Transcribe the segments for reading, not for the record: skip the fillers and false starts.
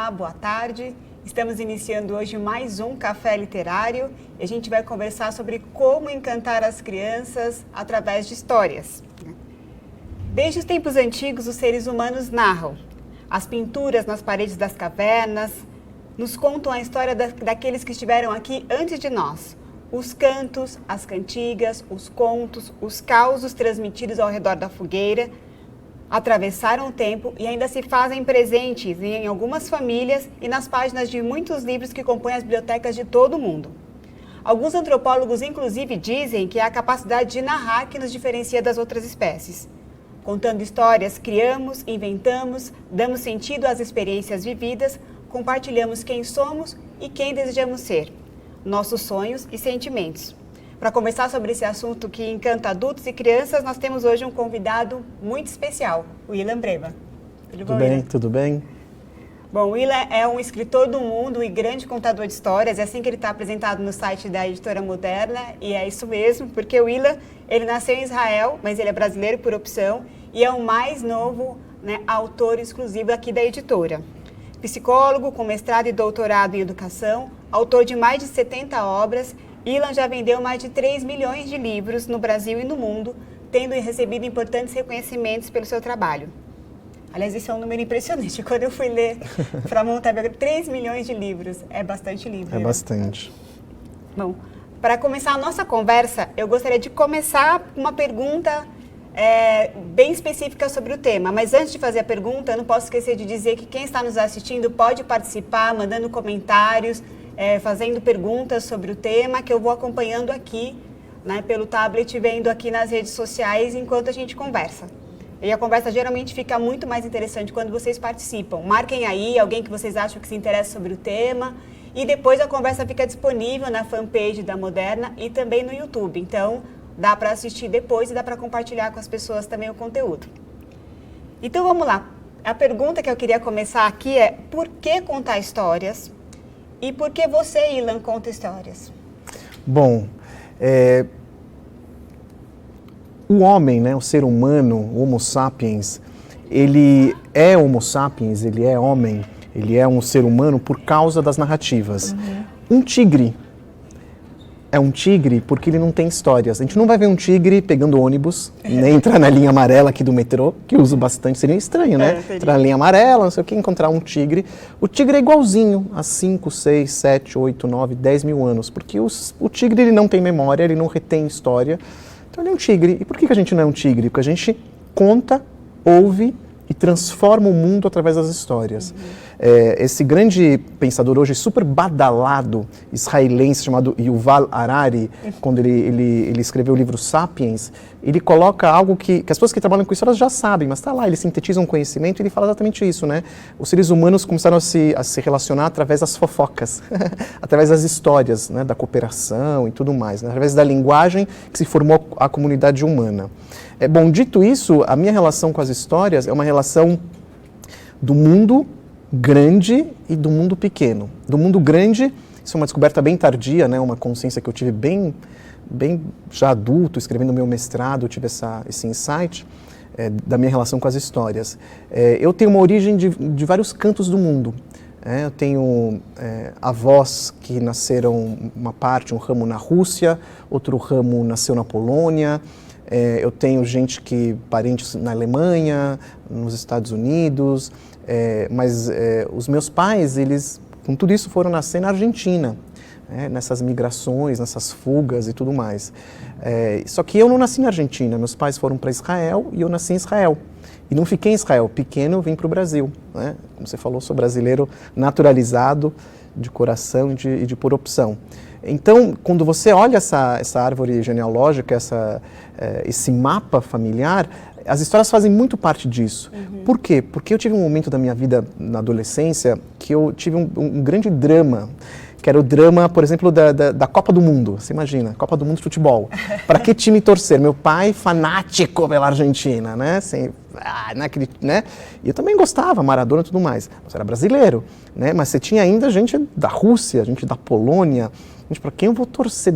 Olá, boa tarde. Estamos iniciando hoje mais um Café Literário e a gente vai conversar sobre como encantar as crianças através de histórias. Desde os tempos antigos, os seres humanos narram. As pinturas nas paredes das cavernas nos contam a história daqueles que estiveram aqui antes de nós. Os cantos, as cantigas, os contos, os causos transmitidos ao redor da fogueira atravessaram o tempo e ainda se fazem presentes em algumas famílias e nas páginas de muitos livros que compõem as bibliotecas de todo o mundo. Alguns antropólogos, inclusive, dizem que é a capacidade de narrar que nos diferencia das outras espécies. Contando histórias, criamos, inventamos, damos sentido às experiências vividas, compartilhamos quem somos e quem desejamos ser, nossos sonhos e sentimentos. Para conversar sobre esse assunto que encanta adultos e crianças, nós temos hoje um convidado muito especial, o Ilan Breva. Tudo bem, tudo bem? Bom, o Ilan é um escritor do mundo e grande contador de histórias, é assim que ele está apresentado no site da Editora Moderna, e é isso mesmo, porque o Ilan, ele nasceu em Israel, mas ele é brasileiro por opção, e é o mais novo, autor exclusivo aqui da editora. Psicólogo com mestrado e doutorado em educação, autor de mais de 70 obras, Ilan já vendeu mais de 3 milhões de livros no Brasil e no mundo, tendo recebido importantes reconhecimentos pelo seu trabalho. Aliás, esse é um número impressionante. Quando eu fui ler para montar 3 milhões de livros, é bastante livro. É bastante. Bom, para começar a nossa conversa, eu gostaria de começar com uma pergunta bem específica sobre o tema. Mas antes de fazer a pergunta, eu não posso esquecer de dizer que quem está nos assistindo pode participar, mandando comentários, fazendo perguntas sobre o tema, que eu vou acompanhando aqui, pelo tablet, vendo aqui nas redes sociais enquanto a gente conversa. E a conversa geralmente fica muito mais interessante quando vocês participam. Marquem aí alguém que vocês acham que se interessa sobre o tema e depois a conversa fica disponível na fanpage da Moderna e também no YouTube. Então, dá para assistir depois e dá para compartilhar com as pessoas também o conteúdo. Então, vamos lá. A pergunta que eu queria começar aqui é: por que contar histórias? E por que você, Ilan, conta histórias? Bom, o homem, o ser humano, o Homo sapiens, ele é Homo sapiens, ele é homem, ele é um ser humano por causa das narrativas. Um tigre é um tigre porque ele não tem histórias. A gente não vai ver um tigre pegando ônibus, nem entrar na linha amarela aqui do metrô, que eu uso bastante, seria estranho, né? Entrar na linha amarela, não sei o que, encontrar um tigre. O tigre é igualzinho há 5, 6, 7, 8, 9, 10 mil anos, porque o tigre ele não tem memória, ele não retém história, então ele é um tigre. E por que a gente não é um tigre? Porque a gente conta, ouve e transforma o mundo através das histórias. Esse grande pensador hoje super badalado israelense chamado Yuval Harari, quando ele escreveu o livro Sapiens, ele coloca algo que as pessoas que trabalham com histórias já sabem, mas está lá, ele sintetiza um conhecimento e ele fala exatamente isso, Os seres humanos começaram a se relacionar através das fofocas, através das histórias, da cooperação e tudo mais, através da linguagem que se formou a comunidade humana. Bom, dito isso, a minha relação com as histórias é uma relação do mundo grande e do mundo pequeno. Do mundo grande, isso é uma descoberta bem tardia, uma consciência que eu tive bem já adulto, escrevendo meu mestrado, eu tive esse insight da minha relação com as histórias. Eu tenho uma origem de vários cantos do mundo. Eu tenho avós que nasceram, um ramo na Rússia, outro ramo nasceu na Polônia. Eu tenho parentes na Alemanha, nos Estados Unidos, mas os meus pais, eles, com tudo isso, foram nascer na Argentina, nessas migrações, nessas fugas e tudo mais. Só que eu não nasci na Argentina, meus pais foram para Israel e eu nasci em Israel. E não fiquei em Israel, pequeno eu vim para o Brasil. Como você falou, sou brasileiro naturalizado, de coração e de por opção. Então, quando você olha essa árvore genealógica, esse mapa familiar, as histórias fazem muito parte disso. Por quê? Porque eu tive um momento da minha vida, na adolescência, que eu tive um grande drama, que era o drama, por exemplo, da Copa do Mundo. Você imagina, Copa do Mundo de futebol. Para que time torcer? Meu pai, fanático pela Argentina, Assim, E eu também gostava, Maradona e tudo mais. Você era brasileiro, Mas você tinha ainda gente da Rússia, gente da Polônia. Gente, para quem eu vou torcer,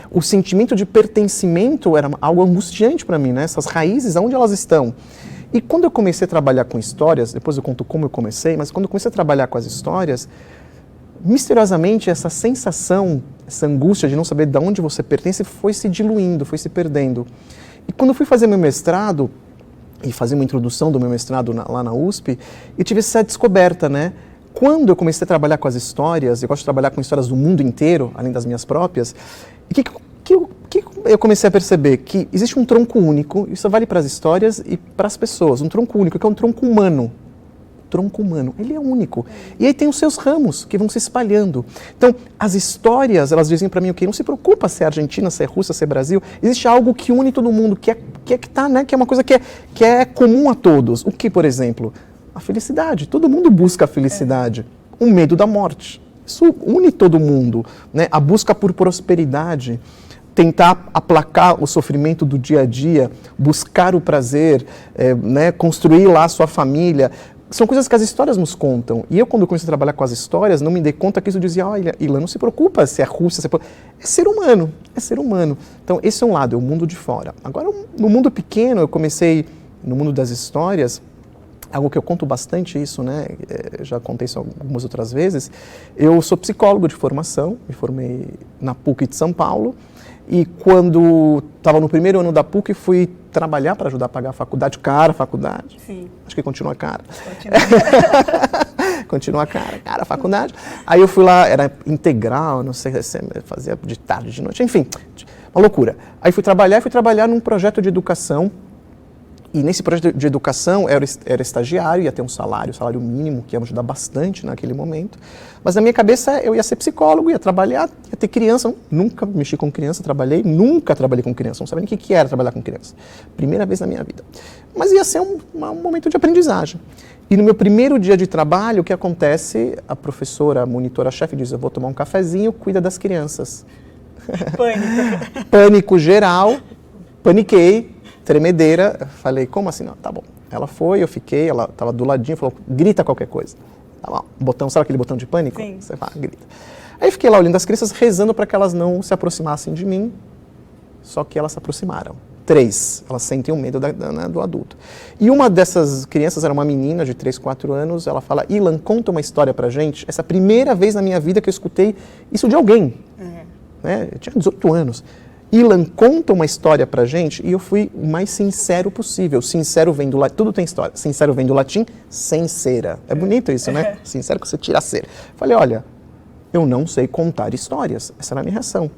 O sentimento de pertencimento era algo angustiante para mim, Essas raízes, aonde elas estão? E quando eu comecei a trabalhar com histórias, depois eu conto como eu comecei, mas quando eu comecei a trabalhar com as histórias, misteriosamente essa sensação, essa angústia de não saber de onde você pertence foi se diluindo, foi se perdendo. E quando eu fui fazer meu mestrado, e fazer uma introdução do meu mestrado lá na USP, eu tive essa descoberta, né? Quando eu comecei a trabalhar com as histórias, eu gosto de trabalhar com histórias do mundo inteiro, além das minhas próprias, e que eu comecei a perceber que existe um tronco único, isso vale para as histórias e para as pessoas, um tronco único, que é um tronco humano. Tronco humano, ele é único. E aí tem os seus ramos que vão se espalhando. Então, as histórias, elas dizem para mim o quê? Não se preocupa se é Argentina, se é Rússia, se é Brasil. Existe algo que une todo mundo, que é uma coisa que é comum a todos. O que, por exemplo? A felicidade. Todo mundo busca a felicidade. O medo da morte. Isso une todo mundo, né? A busca por prosperidade. Tentar aplacar o sofrimento do dia a dia, buscar o prazer, né? Construir lá a sua família. São coisas que as histórias nos contam. E eu, quando comecei a trabalhar com as histórias, não me dei conta que isso dizia, olha, Ilan, não se preocupa se é Rússia, é ser humano, é ser humano. Então, esse é um lado, é o mundo de fora. Agora, no mundo pequeno, eu comecei, no mundo das histórias, algo que eu conto bastante isso, né? Já contei isso algumas outras vezes. Eu sou psicólogo de formação, me formei na PUC de São Paulo. E quando estava no primeiro ano da PUC, fui trabalhar para ajudar a pagar a faculdade. Cara, a faculdade. Sim. Acho que continua cara. Continua cara a faculdade. Aí eu fui lá, era integral, não sei, fazia de tarde, de noite, enfim, uma loucura. Aí fui trabalhar num projeto de educação. E nesse projeto de educação, era estagiário, ia ter um salário mínimo, que ia me ajudar bastante naquele momento. Mas na minha cabeça, eu ia ser psicólogo, ia trabalhar, ia ter criança. Nunca mexi com criança, nunca trabalhei com criança, não sabia nem o que era trabalhar com criança. Primeira vez na minha vida. Mas ia ser um momento de aprendizagem. E no meu primeiro dia de trabalho, o que acontece? A professora, a monitora-chefe diz, eu vou tomar um cafezinho, cuida das crianças. Pânico. Pânico geral, paniquei. Tremedeira, falei, como assim? Não, tá bom. Ela foi, eu fiquei, ela estava do ladinho, falou, grita qualquer coisa. Tá bom, botão, sabe aquele botão de pânico? Sim. Você fala, grita. Aí fiquei lá olhando as crianças, rezando para que elas não se aproximassem de mim, só que elas se aproximaram. 3, elas sentem o medo do adulto. E uma dessas crianças era uma menina de 3, 4 anos, ela fala, Ilan, conta uma história pra gente. Essa é a primeira vez na minha vida que eu escutei isso de alguém. Né? Eu tinha 18 anos. Ilan, conta uma história pra gente, e eu fui o mais sincero possível. Sincero vem do latim, tudo tem história. Sincero vem do latim, sincera. É bonito isso, né? Sincero que você tira a cera. Falei, olha, eu não sei contar histórias. Essa era a minha reação.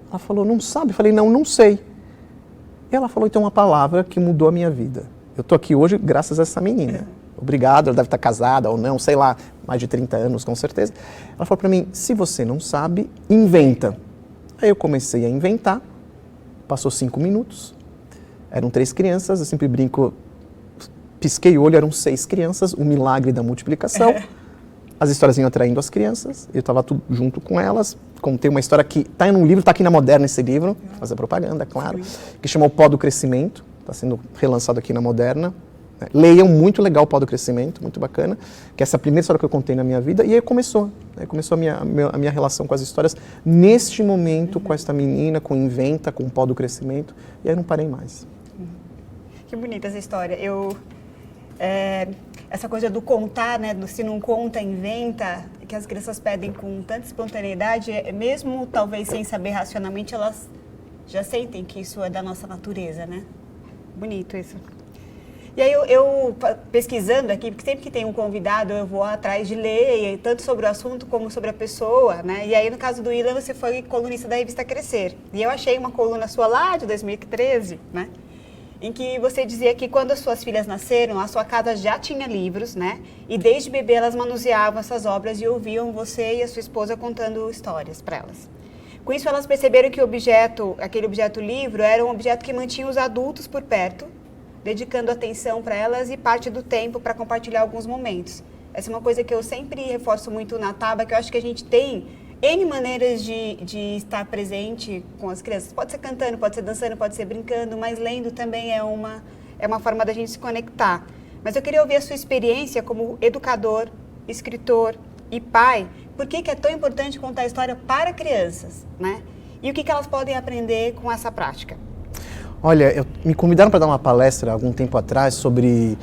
Ela falou, não sabe? Eu falei, não sei. E ela falou, então, uma palavra que mudou a minha vida. Eu tô aqui hoje graças a essa menina. Obrigado, ela deve estar casada ou não, sei lá, mais de 30 anos, com certeza. Ela falou pra mim, se você não sabe, inventa. Aí eu comecei a inventar, passou 5 minutos, eram 3 crianças, eu sempre brinco, pisquei o olho, eram 6 crianças, o milagre da multiplicação. As histórias iam atraindo as crianças, eu estava tudo junto com elas, contei uma história que está em um livro, está aqui na Moderna esse livro, vou fazer propaganda, claro, que chama O Pó do Crescimento, está sendo relançado aqui na Moderna. Leiam, muito legal o Pó do Crescimento, muito bacana, que essa é a primeira história que eu contei na minha vida, e aí começou a minha relação com as histórias, neste momento, com esta menina, com Inventa, com o Pó do Crescimento, e aí não parei mais. Que bonita essa história. Essa coisa do contar, né, do se não conta, inventa, que as crianças pedem com tanta espontaneidade, mesmo talvez sem saber racionalmente, elas já sentem que isso é da nossa natureza, né? Bonito isso. E aí eu pesquisando aqui, porque sempre que tem um convidado eu vou atrás de ler, tanto sobre o assunto como sobre a pessoa, né? E aí no caso do Ilan, você foi colunista da revista Crescer. E eu achei uma coluna sua lá de 2013, né? Em que você dizia que quando as suas filhas nasceram, a sua casa já tinha livros, né? E desde bebê elas manuseavam essas obras e ouviam você e a sua esposa contando histórias para elas. Com isso elas perceberam que aquele objeto livro era um objeto que mantinha os adultos por perto, dedicando atenção para elas e parte do tempo para compartilhar alguns momentos. Essa é uma coisa que eu sempre reforço muito na Taba, que eu acho que a gente tem N maneiras de estar presente com as crianças. Pode ser cantando, pode ser dançando, pode ser brincando, mas lendo também é uma forma da gente se conectar. Mas eu queria ouvir a sua experiência como educador, escritor e pai. Por que é tão importante contar a história para crianças, né? E o que elas podem aprender com essa prática? Olha, me convidaram para dar uma palestra algum tempo atrás sobre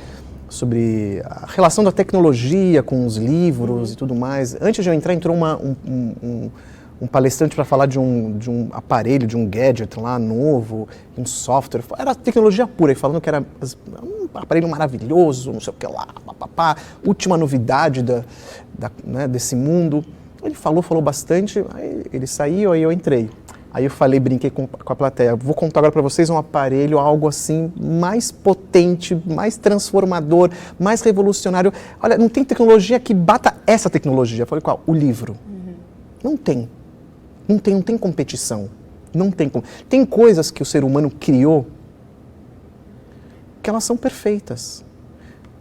a relação da tecnologia com os livros e tudo mais. Antes de eu entrar, entrou um palestrante para falar de um aparelho, de um gadget lá novo, um software. Era tecnologia pura, e falando que era um aparelho maravilhoso, não sei o que lá, papapá, última novidade né, desse mundo. Ele falou bastante, aí ele saiu, aí eu entrei. Aí eu brinquei com a plateia, vou contar agora para vocês um aparelho, algo assim, mais potente, mais transformador, mais revolucionário. Olha, não tem tecnologia que bata essa tecnologia. Eu falei, qual? O livro. Não tem. Não tem competição. Não tem. Tem coisas que o ser humano criou que elas são perfeitas.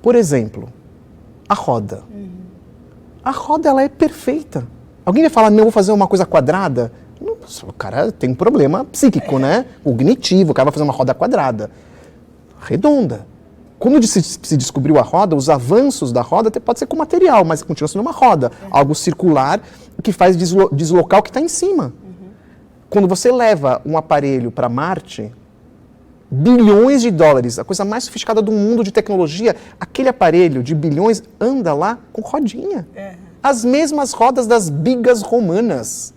Por exemplo, a roda. A roda, ela é perfeita. Alguém vai falar, não, vou fazer uma coisa quadrada? O cara tem um problema psíquico, né? Cognitivo, o cara vai fazer uma roda quadrada. Redonda. Quando se descobriu a roda, os avanços da roda até pode ser com material, mas continua sendo uma roda. Algo circular que faz deslocar o que está em cima. Quando você leva um aparelho para Marte, bilhões de dólares, a coisa mais sofisticada do mundo de tecnologia, aquele aparelho de bilhões anda lá com rodinha. As mesmas rodas das bigas romanas.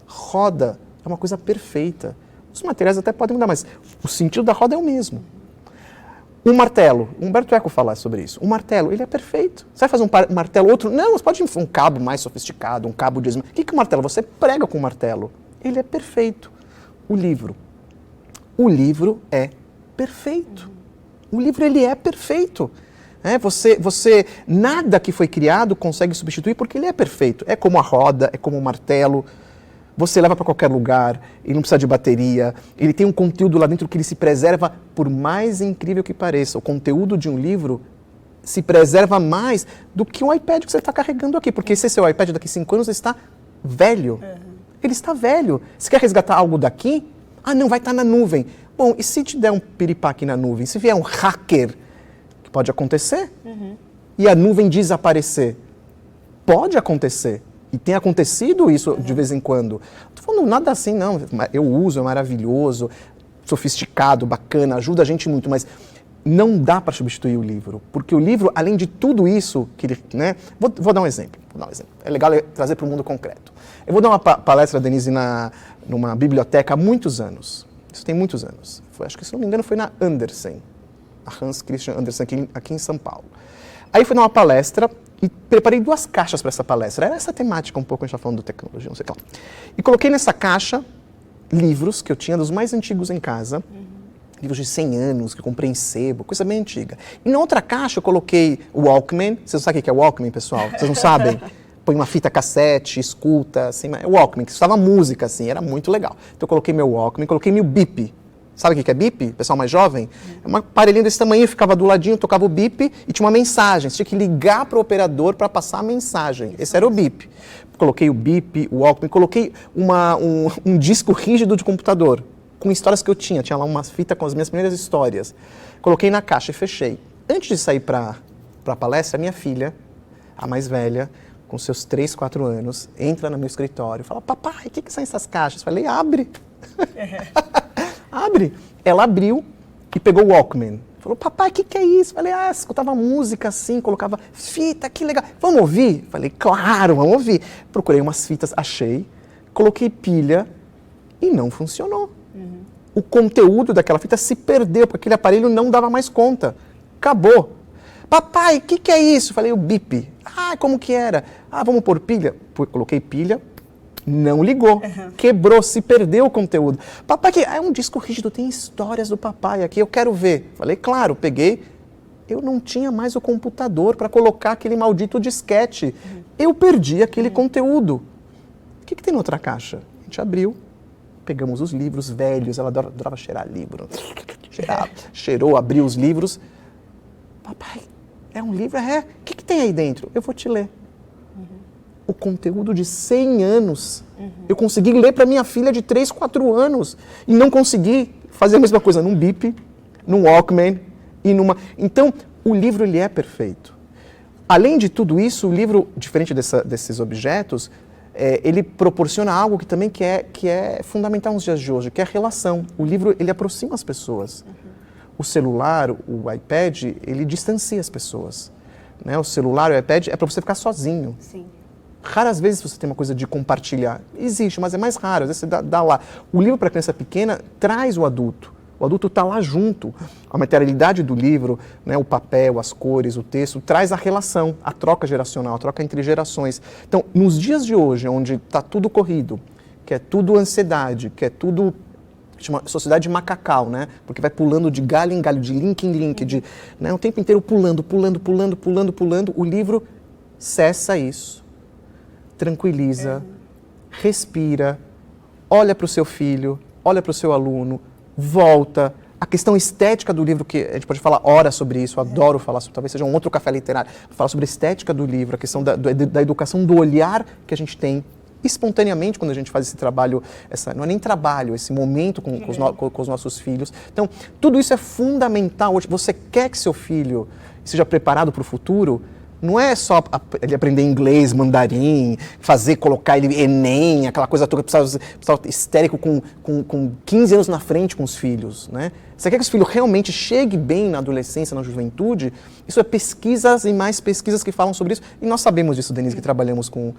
Roda é uma coisa perfeita. Os materiais até podem mudar, mas o sentido da roda é o mesmo. Um martelo, Humberto Eco fala sobre isso. Um martelo, ele é perfeito. Você vai fazer um martelo, outro? Não, você pode um cabo mais sofisticado, um cabo de... O que é um martelo? Você prega com o martelo. Ele é perfeito. O livro é perfeito. O livro, ele é perfeito. Nada que foi criado consegue substituir porque ele é perfeito. É como a roda, é como o martelo. Você leva para qualquer lugar, ele não precisa de bateria, ele tem um conteúdo lá dentro que ele se preserva, por mais incrível que pareça. O conteúdo de um livro se preserva mais do que o iPad que você está carregando aqui, porque esse seu iPad daqui a 5 anos está velho. Ele está velho. Você quer resgatar algo daqui? Ah, não, vai estar na nuvem. Bom, e se te der um piripaque na nuvem? Se vier um hacker, que pode acontecer, e a nuvem desaparecer? Pode acontecer. E tem acontecido isso de vez em quando. Não estou falando nada assim, não. Eu uso, é maravilhoso, sofisticado, bacana, ajuda a gente muito, mas não dá para substituir o livro. Porque o livro, além de tudo isso, que ele, né? Vou dar um exemplo. É legal trazer para o mundo concreto. Eu vou dar uma palestra, Denise, numa biblioteca há muitos anos. Isso tem muitos anos. Acho que, se não me engano, foi na Andersen, a Hans Christian Andersen, aqui em São Paulo. Aí fui dar uma palestra e preparei 2 caixas para essa palestra. Era essa temática um pouco, a gente está falando de tecnologia, não sei o que lá. E coloquei nessa caixa livros que eu tinha dos mais antigos em casa, livros de 100 anos, que eu comprei em sebo, coisa bem antiga. E na outra caixa eu coloquei o Walkman. Vocês não sabem o que é Walkman, pessoal? Vocês não sabem? Põe uma fita cassete, escuta, assim, o Walkman, que escutava música, assim, era muito legal. Então eu coloquei meu Walkman, coloquei meu bip. Sabe o que é bip? Pessoal mais jovem? É um aparelhinho desse tamanho, ficava do ladinho, tocava o bip e tinha uma mensagem. Você tinha que ligar para o operador para passar a mensagem. Esse era o bip. Coloquei o bip, o Walkman, coloquei um disco rígido de computador com histórias que eu tinha. Tinha lá uma fita com as minhas primeiras histórias. Coloquei na caixa e fechei. Antes de sair para a palestra, a minha filha, a mais velha, com seus 3, 4 anos, entra no meu escritório e fala, papai, o que são essas caixas? Eu falei, abre. Abre. Ela abriu e pegou o Walkman. Falou, papai, o que é isso? Falei, escutava música assim, colocava fita, que legal. Vamos ouvir? Falei, claro, vamos ouvir. Procurei umas fitas, achei, coloquei pilha e não funcionou. O conteúdo daquela fita se perdeu, porque aquele aparelho não dava mais conta. Acabou. Papai, o que é isso? Falei, o bip. Como que era? Vamos pôr pilha. Coloquei pilha. Não ligou, quebrou, se perdeu o conteúdo. Papai, é um disco rígido, tem histórias do papai aqui, eu quero ver. Falei, claro, peguei. Eu não tinha mais o computador para colocar aquele maldito disquete. Eu perdi aquele conteúdo. O que tem na outra caixa? A gente abriu, pegamos os livros velhos, ela adorava cheirar livro. Cheirou, abriu os livros. Papai, é um livro? O que tem aí dentro? Eu vou te ler. O conteúdo de 100 anos. Eu consegui ler para minha filha de 3, 4 anos. E não consegui fazer a mesma coisa num bip, num Walkman e numa... Então, o livro, ele é perfeito. Além de tudo isso, o livro, diferente desses objetos, ele proporciona algo que também que é fundamental nos dias de hoje, que é a relação. O livro, ele aproxima as pessoas. O celular, o iPad, ele distancia as pessoas. Né? O celular, o iPad é para você ficar sozinho. Sim. Raras vezes você tem uma coisa de compartilhar. Existe, mas é mais raro. Às vezes você dá lá. O livro para criança pequena traz o adulto. O adulto está lá junto. A materialidade do livro, né, o papel, as cores, o texto, traz a relação, a troca geracional, a troca entre gerações. Então, nos dias de hoje, onde está tudo corrido, que é tudo ansiedade, que é tudo chama sociedade macacal, né? Porque vai pulando de galho em galho, de link em link, né, o tempo inteiro pulando, o livro cessa isso, tranquiliza, respira, olha para o seu filho, olha para o seu aluno, volta. A questão estética do livro, que a gente pode falar horas sobre isso, eu adoro falar sobre, talvez seja um outro café literário, falar sobre a estética do livro, a questão da educação, do olhar que a gente tem espontaneamente quando a gente faz esse trabalho, não é nem trabalho, esse momento com os nossos filhos. Então, tudo isso é fundamental. Você quer que seu filho seja preparado para o futuro? Não é só ele aprender inglês, mandarim, colocar ele Enem, aquela coisa toda, precisava histérico com 15 anos na frente com os filhos, né? Você quer que os filhos realmente cheguem bem na adolescência, na juventude? Isso é pesquisas e mais pesquisas que falam sobre isso. E nós sabemos disso, Denise, que trabalhamos com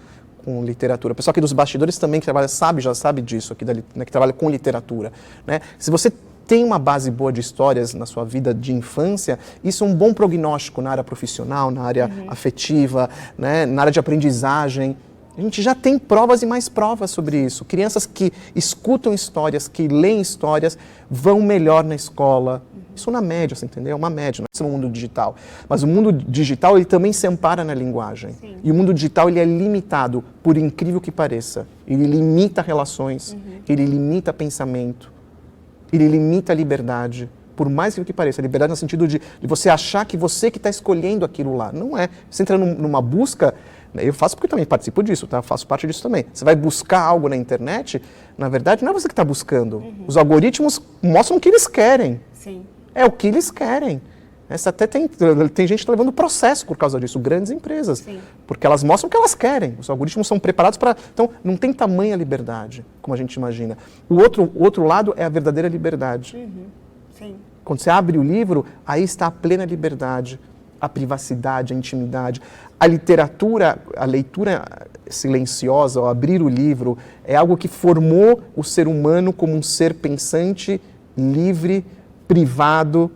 literatura. O pessoal aqui dos bastidores também que trabalha, já sabe disso, aqui né, que trabalha com literatura, né? Se você tem uma base boa de histórias na sua vida de infância, isso é um bom prognóstico na área profissional, na área afetiva, né, na área de aprendizagem. A gente já tem provas e mais provas sobre isso. Crianças que escutam histórias, que leem histórias, vão melhor na escola. Isso na média, você entendeu? É uma média, não é no mundo digital. Mas o mundo digital, ele também se ampara na linguagem. Sim. E o mundo digital, ele é limitado, por incrível que pareça. Ele limita relações, ele limita pensamento, ele limita a liberdade. Por mais que pareça, a liberdade no sentido de você achar que você que está escolhendo aquilo lá. Não é. Você entra numa busca, eu faço porque eu também participo disso, tá? Faço parte disso também. Você vai buscar algo na internet, na verdade não é você que está buscando. Os algoritmos mostram o que eles querem. Sim. É o que eles querem. Essa até tem gente que está levando processo por causa disso, grandes empresas. Sim. Porque elas mostram o que elas querem. Os algoritmos são preparados para... Então, não tem tamanha liberdade, como a gente imagina. O outro lado é a verdadeira liberdade. Sim. Quando você abre o livro, aí está a plena liberdade, a privacidade, a intimidade. A literatura, a leitura silenciosa, ao abrir o livro, é algo que formou o ser humano como um ser pensante, livre, privado,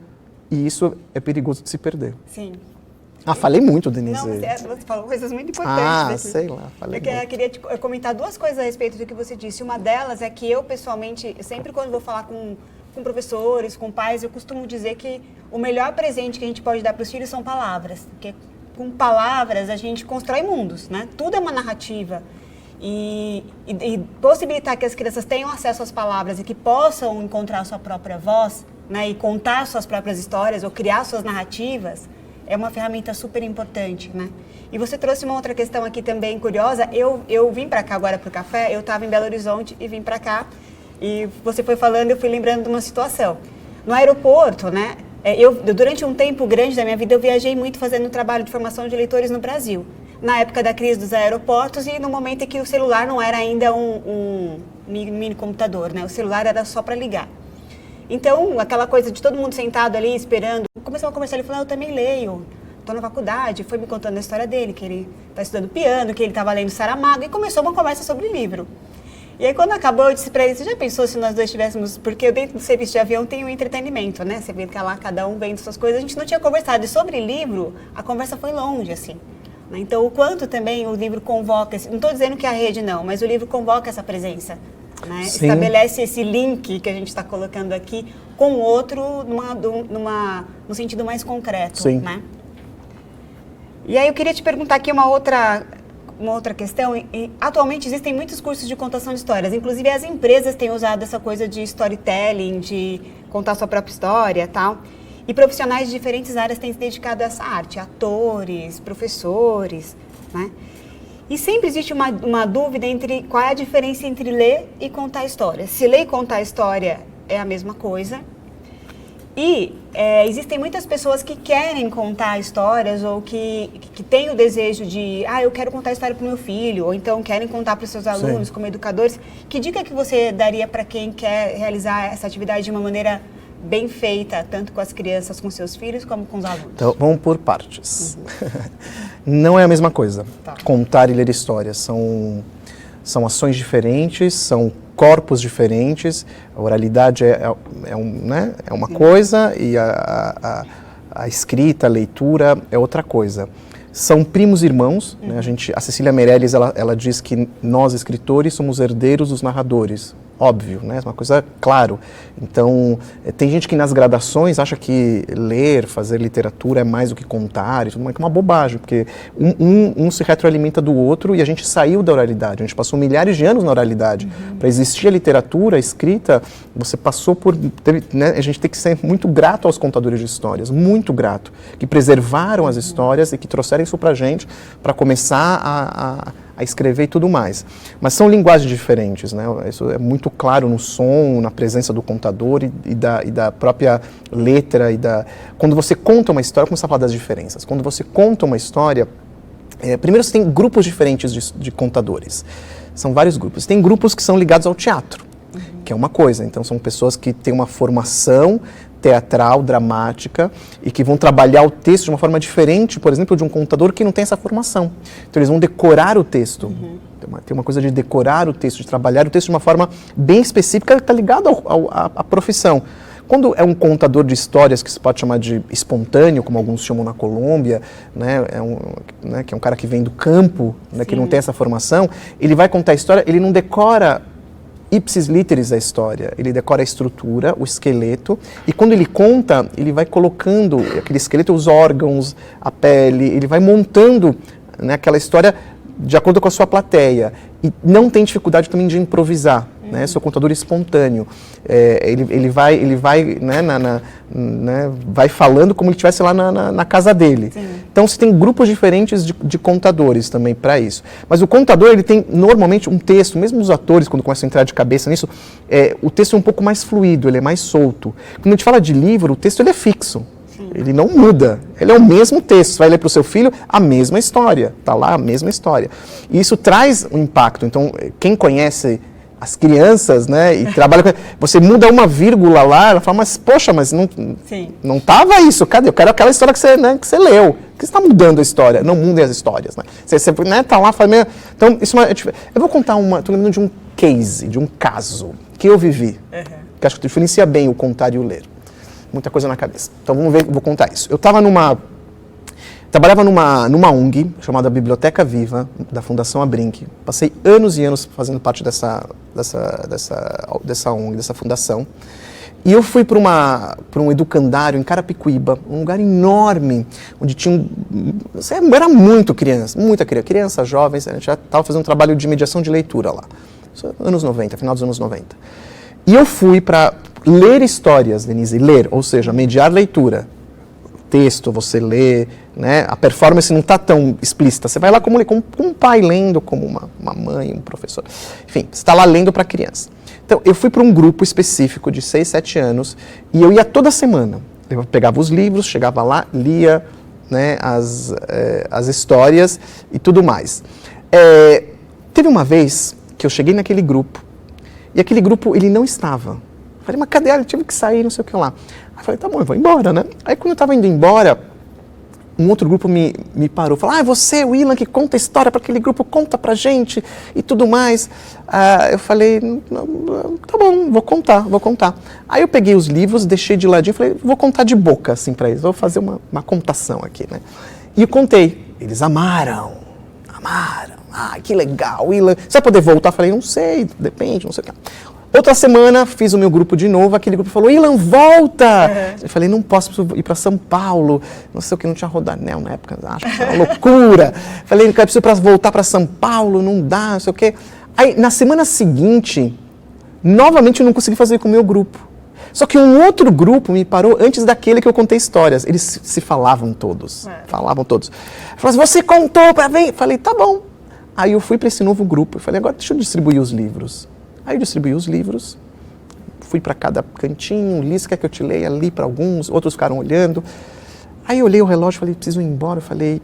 e isso é perigoso de se perder. Sim. Falei muito, Denise. Não, você falou coisas muito importantes. Sei lá, falei muito. Eu queria comentar duas coisas a respeito do que você disse. Uma delas é que eu, pessoalmente, sempre quando vou falar com professores, com pais, eu costumo dizer que o melhor presente que a gente pode dar para os filhos são palavras. Porque com palavras a gente constrói mundos, né? Tudo é uma narrativa. E possibilitar que as crianças tenham acesso às palavras e que possam encontrar a sua própria voz, né, e contar suas próprias histórias ou criar suas narrativas, é uma ferramenta super importante, né? E você trouxe uma outra questão aqui também curiosa. Eu vim para cá agora para o café, eu estava em Belo Horizonte e vim para cá, e você foi falando, eu fui lembrando de uma situação. No aeroporto, né, durante um tempo grande da minha vida, eu viajei muito fazendo trabalho de formação de leitores no Brasil. Na época da crise dos aeroportos e no momento em que o celular não era ainda um mini computador, né? O celular era só para ligar. Então, aquela coisa de todo mundo sentado ali, esperando, começou a conversar, ele falou, eu também leio, estou na faculdade, foi me contando a história dele, que ele está estudando piano, que ele estava lendo Saramago, e começou uma conversa sobre livro. E aí, quando acabou, eu disse para ele, você já pensou se nós dois tivéssemos, porque dentro do serviço de avião tem um entretenimento, né? Você vê que lá cada um vendo suas coisas, a gente não tinha conversado, e sobre livro, a conversa foi longe, assim. Então, o quanto também o livro convoca, não estou dizendo que é a rede não, mas o livro convoca essa presença. Né? Estabelece esse link que a gente está colocando aqui com o outro no sentido mais concreto. Sim. Né? E aí eu queria te perguntar aqui uma outra questão. Atualmente existem muitos cursos de contação de histórias, inclusive as empresas têm usado essa coisa de storytelling, de contar sua própria história e tal. E profissionais de diferentes áreas têm se dedicado a essa arte, atores, professores, né? E sempre existe uma dúvida entre qual é a diferença entre ler e contar história. Se ler e contar história é a mesma coisa. E existem muitas pessoas que querem contar histórias ou que têm o desejo de, eu quero contar a história para o meu filho, ou então querem contar para os seus alunos, sim, como educadores. Que dica que você daria para quem quer realizar essa atividade de uma maneira bem feita, tanto com as crianças, com seus filhos, como com os alunos? Então, vamos por partes. Não é a mesma coisa. Tá. Contar e ler histórias são ações diferentes, são corpos diferentes. A oralidade é uma coisa e a escrita, a leitura é outra coisa. São primos irmãos, né? A Cecília Meirelles, ela diz que nós, escritores, somos herdeiros dos narradores. Óbvio, né? É uma coisa, claro. Então, tem gente que nas gradações acha que ler, fazer literatura é mais do que contar, e tudo mais, que é uma bobagem, porque um se retroalimenta do outro e a gente saiu da oralidade, a gente passou milhares de anos na oralidade. Para existir a literatura, a escrita, você passou por... né? A gente tem que ser muito grato aos contadores de histórias, muito grato, que preservaram as histórias e que trouxeram isso pra gente, para começar a escrever e tudo mais. Mas são linguagens diferentes, né? Isso é muito claro no som, na presença do contador e da própria letra. Quando você conta uma história, vamos falar das diferenças. Quando você conta uma história, primeiro você tem grupos diferentes de contadores. São vários grupos. Tem grupos que são ligados ao teatro, que é uma coisa. Então são pessoas que têm uma formação teatral, dramática, e que vão trabalhar o texto de uma forma diferente, por exemplo, de um contador que não tem essa formação. Então eles vão decorar o texto. Tem uma coisa de decorar o texto, de trabalhar o texto de uma forma bem específica, que está ligado à profissão. Quando é um contador de histórias, que se pode chamar de espontâneo, como alguns chamam na Colômbia, né, que é um cara que vem do campo, né, que não tem essa formação, ele vai contar a história, ele não decora ipsis literis a história, ele decora a estrutura, o esqueleto, e quando ele conta, ele vai colocando aquele esqueleto, os órgãos, a pele, ele vai montando, né, aquela história de acordo com a sua plateia. E não tem dificuldade também de improvisar, né? Seu contador espontâneo. Ele vai vai falando como ele estivesse lá na casa dele. Sim. Então, você tem grupos diferentes de contadores também para isso. Mas o contador, ele tem normalmente um texto, mesmo os atores, quando começam a entrar de cabeça nisso, o texto é um pouco mais fluido, ele é mais solto. Quando a gente fala de livro, o texto ele é fixo. Ele não muda, ele é o mesmo texto. Você vai ler para o seu filho a mesma história, está lá a mesma história. E isso traz um impacto. Então, quem conhece as crianças, né, e trabalha com... Você muda uma vírgula lá, ela fala, mas poxa, mas não estava isso, cadê? Eu quero aquela história que você leu. Por que você está mudando a história? Não mudem as histórias, né? Você tá lá, fala... Então, eu vou contar estou lembrando de um case, de um caso que eu vivi, que acho que diferencia bem o contar e o ler. Muita coisa na cabeça. Então vamos ver, vou contar isso. Eu trabalhava numa ONG chamada Biblioteca Viva, da Fundação Abrinq. Passei anos e anos fazendo parte dessa ONG, dessa fundação. E eu fui para um educandário em Carapicuíba, um lugar enorme, onde era muita criança, jovens, a gente já estava fazendo um trabalho de mediação de leitura lá. Isso anos 90, final dos anos 90. E eu fui para ler histórias, Denise, ou seja, mediar leitura. Texto, você lê, né? A performance não está tão explícita. Você vai lá como um pai lendo, como uma mãe, um professor. Enfim, você está lá lendo para criança. Então, eu fui para um grupo específico de 6, 7 anos e eu ia toda semana. Eu pegava os livros, chegava lá, lia, né, as histórias e tudo mais. Teve uma vez que eu cheguei naquele grupo e aquele grupo, ele não estava. Eu falei, mas cadê? Eu tive que sair, não sei o que lá. Aí eu falei, tá bom, eu vou embora, né? Aí quando eu estava indo embora, um outro grupo me parou. Falou, você, o Ilan, que conta a história para aquele grupo, conta pra gente e tudo mais. Eu falei, tá bom, vou contar. Aí eu peguei os livros, deixei de ladinho e falei, vou contar de boca, assim, para eles. Vou fazer uma contação aqui, né? E eu contei. Eles amaram. Que legal, Ilan. Você vai poder voltar? Eu falei, não sei, depende, não sei o que. Outra semana, fiz o meu grupo de novo, aquele grupo falou, Ilan, volta! Eu falei, não posso ir para São Paulo, não sei o que, não tinha rodanel na época, acho que era uma loucura. Falei, eu preciso voltar para São Paulo, não dá, não sei o que. Aí, na semana seguinte, novamente eu não consegui fazer com o meu grupo. Só que um outro grupo me parou antes daquele que eu contei histórias. Eles se falavam todos, Falavam todos. Falaram assim, você contou para ver? Falei, tá bom. Aí eu fui para esse novo grupo, eu falei, agora deixa eu distribuir os livros. Aí eu distribuí os livros, fui para cada cantinho, li, você quer que eu te leia? Li para alguns, outros ficaram olhando. Aí eu olhei o relógio, falei, preciso ir embora. Eu falei,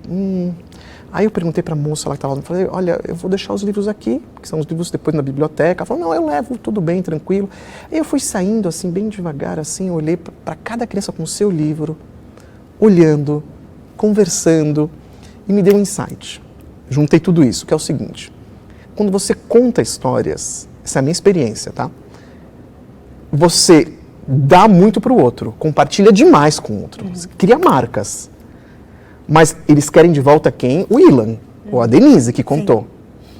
Aí eu perguntei para a moça lá que estava, falei, olha, eu vou deixar os livros aqui, que são os livros depois na biblioteca. Ela falou, não, eu levo, tudo bem, tranquilo. Aí eu fui saindo assim, bem devagar, assim, olhei para cada criança com o seu livro, olhando, conversando, e me deu um insight. Juntei tudo isso, que é o seguinte, quando você conta histórias, essa é a minha experiência, tá? Você dá muito para o outro, compartilha demais com o outro, cria marcas. Mas eles querem de volta quem? O Ilan, ou a Denise, que contou. Sim.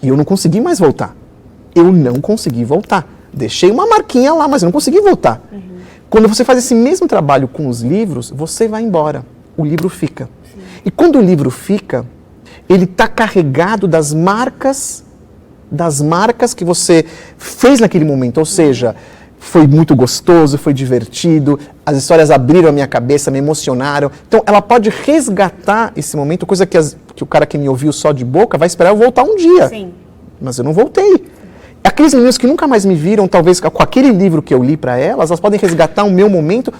E eu não consegui mais voltar. Eu não consegui voltar. Deixei uma marquinha lá, mas eu não consegui voltar. Quando você faz esse mesmo trabalho com os livros, você vai embora. O livro fica. Sim. E quando o livro fica, ele está carregado das marcas que você fez naquele momento. Ou seja, foi muito gostoso, foi divertido, as histórias abriram a minha cabeça, me emocionaram. Então, ela pode resgatar esse momento, coisa que o cara que me ouviu só de boca vai esperar eu voltar um dia. Sim. Mas eu não voltei. Aqueles meninos que nunca mais me viram, talvez com aquele livro que eu li para elas podem resgatar o meu momento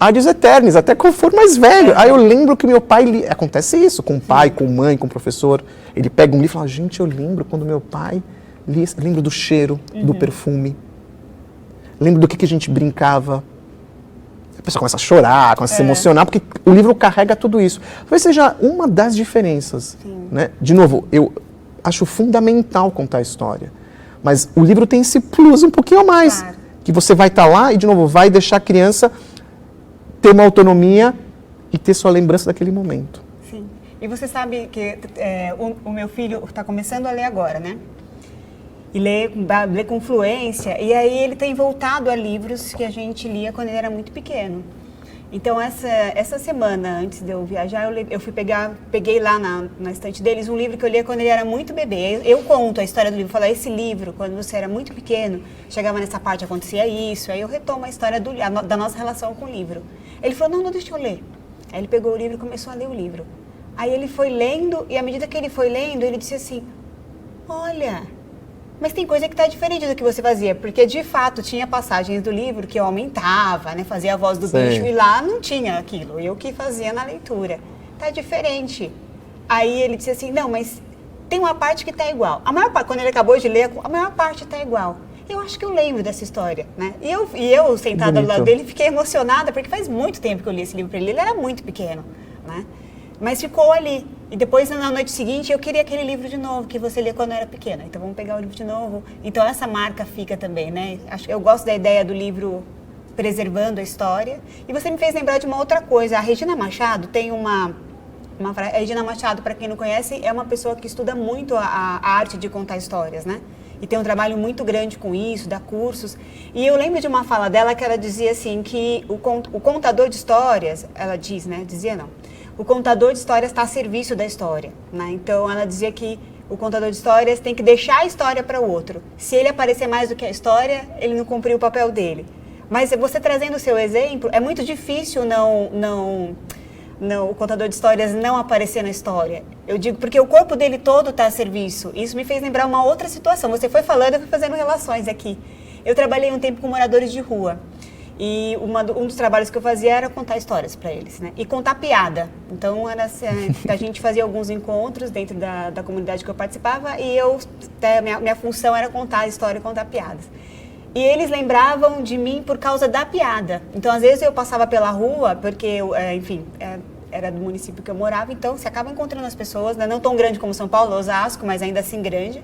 ad eternis, até quando for mais velho. Aí eu lembro que meu pai acontece isso, com o pai, com mãe, com o professor. Ele pega um livro e fala, gente, eu lembro quando meu pai lia, lembro do cheiro, do perfume. Lembro do que a gente brincava. A pessoa começa a chorar, começa a se emocionar, porque o livro carrega tudo isso. Talvez seja uma das diferenças. Né? De novo, eu acho fundamental contar a história. Mas o livro tem esse plus um pouquinho a mais. Claro. Que você vai estar lá e, de novo, vai deixar a criança ter uma autonomia e ter sua lembrança daquele momento. Sim. E você sabe que o meu filho está começando a ler agora, né? E lê com fluência, e aí ele tem voltado a livros que a gente lia quando ele era muito pequeno. Então, essa semana, antes de eu viajar, eu peguei lá na estante deles um livro que eu lia quando ele era muito bebê. Eu conto a história do livro, falo, esse livro, quando você era muito pequeno, chegava nessa parte, acontecia isso, aí eu retomo a história da nossa relação com o livro. Ele falou, não, deixa eu ler. Aí ele pegou o livro e começou a ler o livro. Aí ele foi lendo, e à medida que ele foi lendo, ele disse assim, olha, mas tem coisa que está diferente do que você fazia, porque de fato tinha passagens do livro que eu aumentava, né, fazia a voz do bicho, e lá não tinha aquilo, eu que fazia na leitura. Tá diferente. Aí ele disse assim, não, mas tem uma parte que está igual. A maior parte, quando ele acabou de ler, a maior parte está igual. Eu acho que eu lembro dessa história, né? E eu sentada do lado dele, fiquei emocionada, porque faz muito tempo que eu li esse livro para ele era muito pequeno, né? Mas ficou ali. E depois, na noite seguinte, eu queria aquele livro de novo, que você lia quando era pequena. Então, vamos pegar o livro de novo. Então, essa marca fica também, né? Eu gosto da ideia do livro preservando a história. E você me fez lembrar de uma outra coisa. A Regina Machado tem uma frase. A Regina Machado, para quem não conhece, é uma pessoa que estuda muito a arte de contar histórias, né? E tem um trabalho muito grande com isso, dá cursos. E eu lembro de uma fala dela que ela dizia assim, que o contador de histórias, ela diz, né? Dizia não. O contador de histórias está a serviço da história, né? Então, ela dizia que o contador de histórias tem que deixar a história para o outro. Se ele aparecer mais do que a história, ele não cumpriu o papel dele. Mas você trazendo o seu exemplo, é muito difícil o contador de histórias não aparecer na história. Eu digo porque o corpo dele todo está a serviço. Isso me fez lembrar uma outra situação. Você foi falando, eu fui fazendo relações aqui. Eu trabalhei um tempo com moradores de rua. E um dos trabalhos que eu fazia era contar histórias para eles, né? E contar piada. Então, a gente fazia alguns encontros dentro da comunidade que eu participava e minha função era contar a história e contar piadas. E eles lembravam de mim por causa da piada. Então, às vezes eu passava pela rua, porque, era do município que eu morava, então você acaba encontrando as pessoas, né? Não tão grande como São Paulo, Osasco, mas ainda assim grande.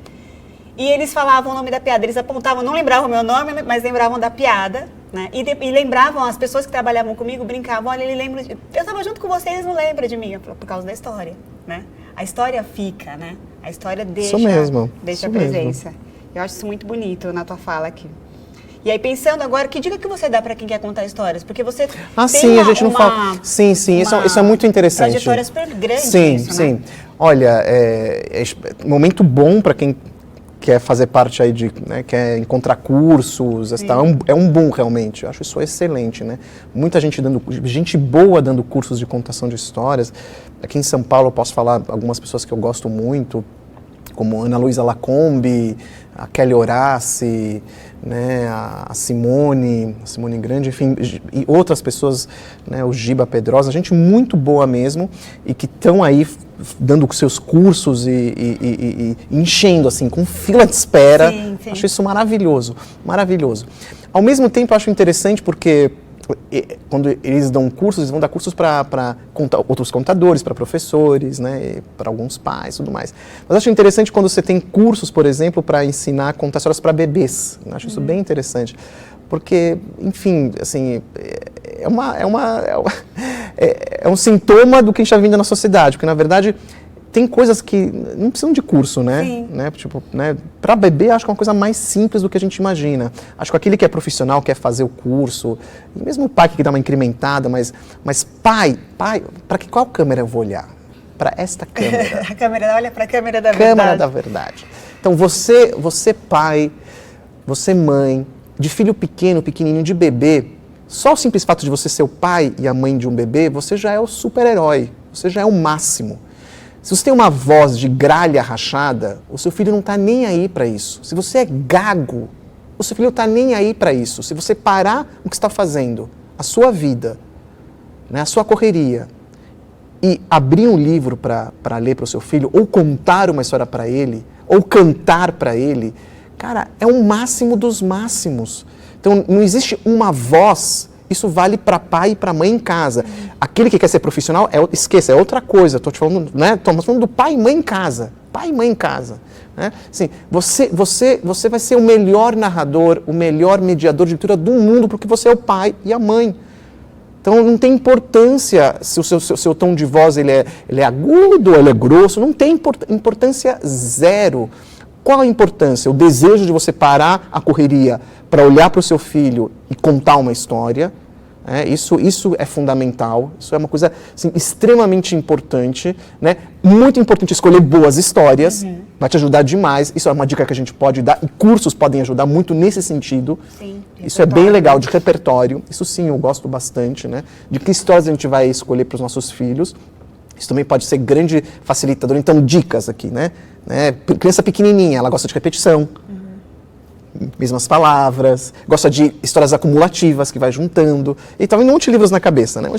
E eles falavam o nome da piada, eles apontavam, não lembravam o meu nome, mas lembravam da piada, né? E lembravam, as pessoas que trabalhavam comigo brincavam, olha, ele lembra eu estava junto com você, eles não lembram de mim, por causa da história, né? A história fica, né? A história deixa a presença. Mesmo. Eu acho isso muito bonito na tua fala aqui. E aí, pensando agora, que dica que você dá para quem quer contar histórias? Porque você tem a gente não fala... Sim, isso é muito interessante. Trajetória super grande. Sim, isso, sim. Né? Olha, é momento bom para quem quer fazer parte aí né, quer encontrar cursos, é um boom realmente, eu acho isso excelente, né? Muita gente boa dando cursos de contação de histórias. Aqui em São Paulo eu posso falar algumas pessoas que eu gosto muito, como Ana Luísa Lacombe, a Kelly Horace, né, a Simone Grande, enfim, e outras pessoas, né, o Giba Pedrosa, gente muito boa mesmo, e que estão aí dando seus cursos e enchendo, assim, com fila de espera. Sim, sim. Acho isso maravilhoso, maravilhoso. Ao mesmo tempo, eu acho interessante porque quando eles dão cursos, eles vão dar cursos para outros contadores, para professores, né, para alguns pais e tudo mais. Mas eu acho interessante quando você tem cursos, por exemplo, para ensinar a contar histórias para bebês. Eu acho isso bem interessante. Porque, enfim, assim, é um sintoma do que a gente está vivendo na sociedade. Porque, na verdade, tem coisas que não precisam de curso, né? Sim. Tipo, né? Para bebê, acho que é uma coisa mais simples do que a gente imagina. Acho que aquele que é profissional quer fazer o curso, e mesmo o pai que dá uma incrementada, mas pai, para qual câmera eu vou olhar? Para esta câmera. A câmera, olha para a câmera da verdade. Câmera da verdade. Então, você pai, você mãe, de filho pequeno, pequenininho, de bebê, só o simples fato de você ser o pai e a mãe de um bebê, você já é o super-herói, você já é o máximo. Se você tem uma voz de gralha rachada, o seu filho não está nem aí para isso. Se você é gago, o seu filho não está nem aí para isso. Se você parar o que está fazendo, a sua vida, né, a sua correria, e abrir um livro para ler para o seu filho, ou contar uma história para ele, ou cantar para ele, cara, é o máximo dos máximos. Então, não existe uma voz. Isso vale para pai e para mãe em casa. Aquele que quer ser profissional, esqueça, é outra coisa. Estou te falando, né? Estamos falando do pai e mãe em casa. Pai e mãe em casa. Né? Assim, você vai ser o melhor narrador, o melhor mediador de leitura do mundo, porque você é o pai e a mãe. Então não tem importância se o seu tom de voz ele é agudo ou ele é grosso. Não tem importância zero. Qual a importância? O desejo de você parar a correria para olhar para o seu filho e contar uma história. Isso é fundamental, isso é uma coisa assim, extremamente importante, né? Muito importante escolher boas histórias, vai te ajudar demais. Isso é uma dica que a gente pode dar, e cursos podem ajudar muito nesse sentido. Sim, isso é bem legal, de repertório, isso sim eu gosto bastante, né? De que histórias a gente vai escolher para os nossos filhos. Isso também pode ser grande facilitador. Então, dicas aqui, né? Criança pequenininha, ela gosta de repetição, mesmas palavras, gosta de histórias acumulativas que vai juntando. E tá vindo um monte de livros na cabeça, né?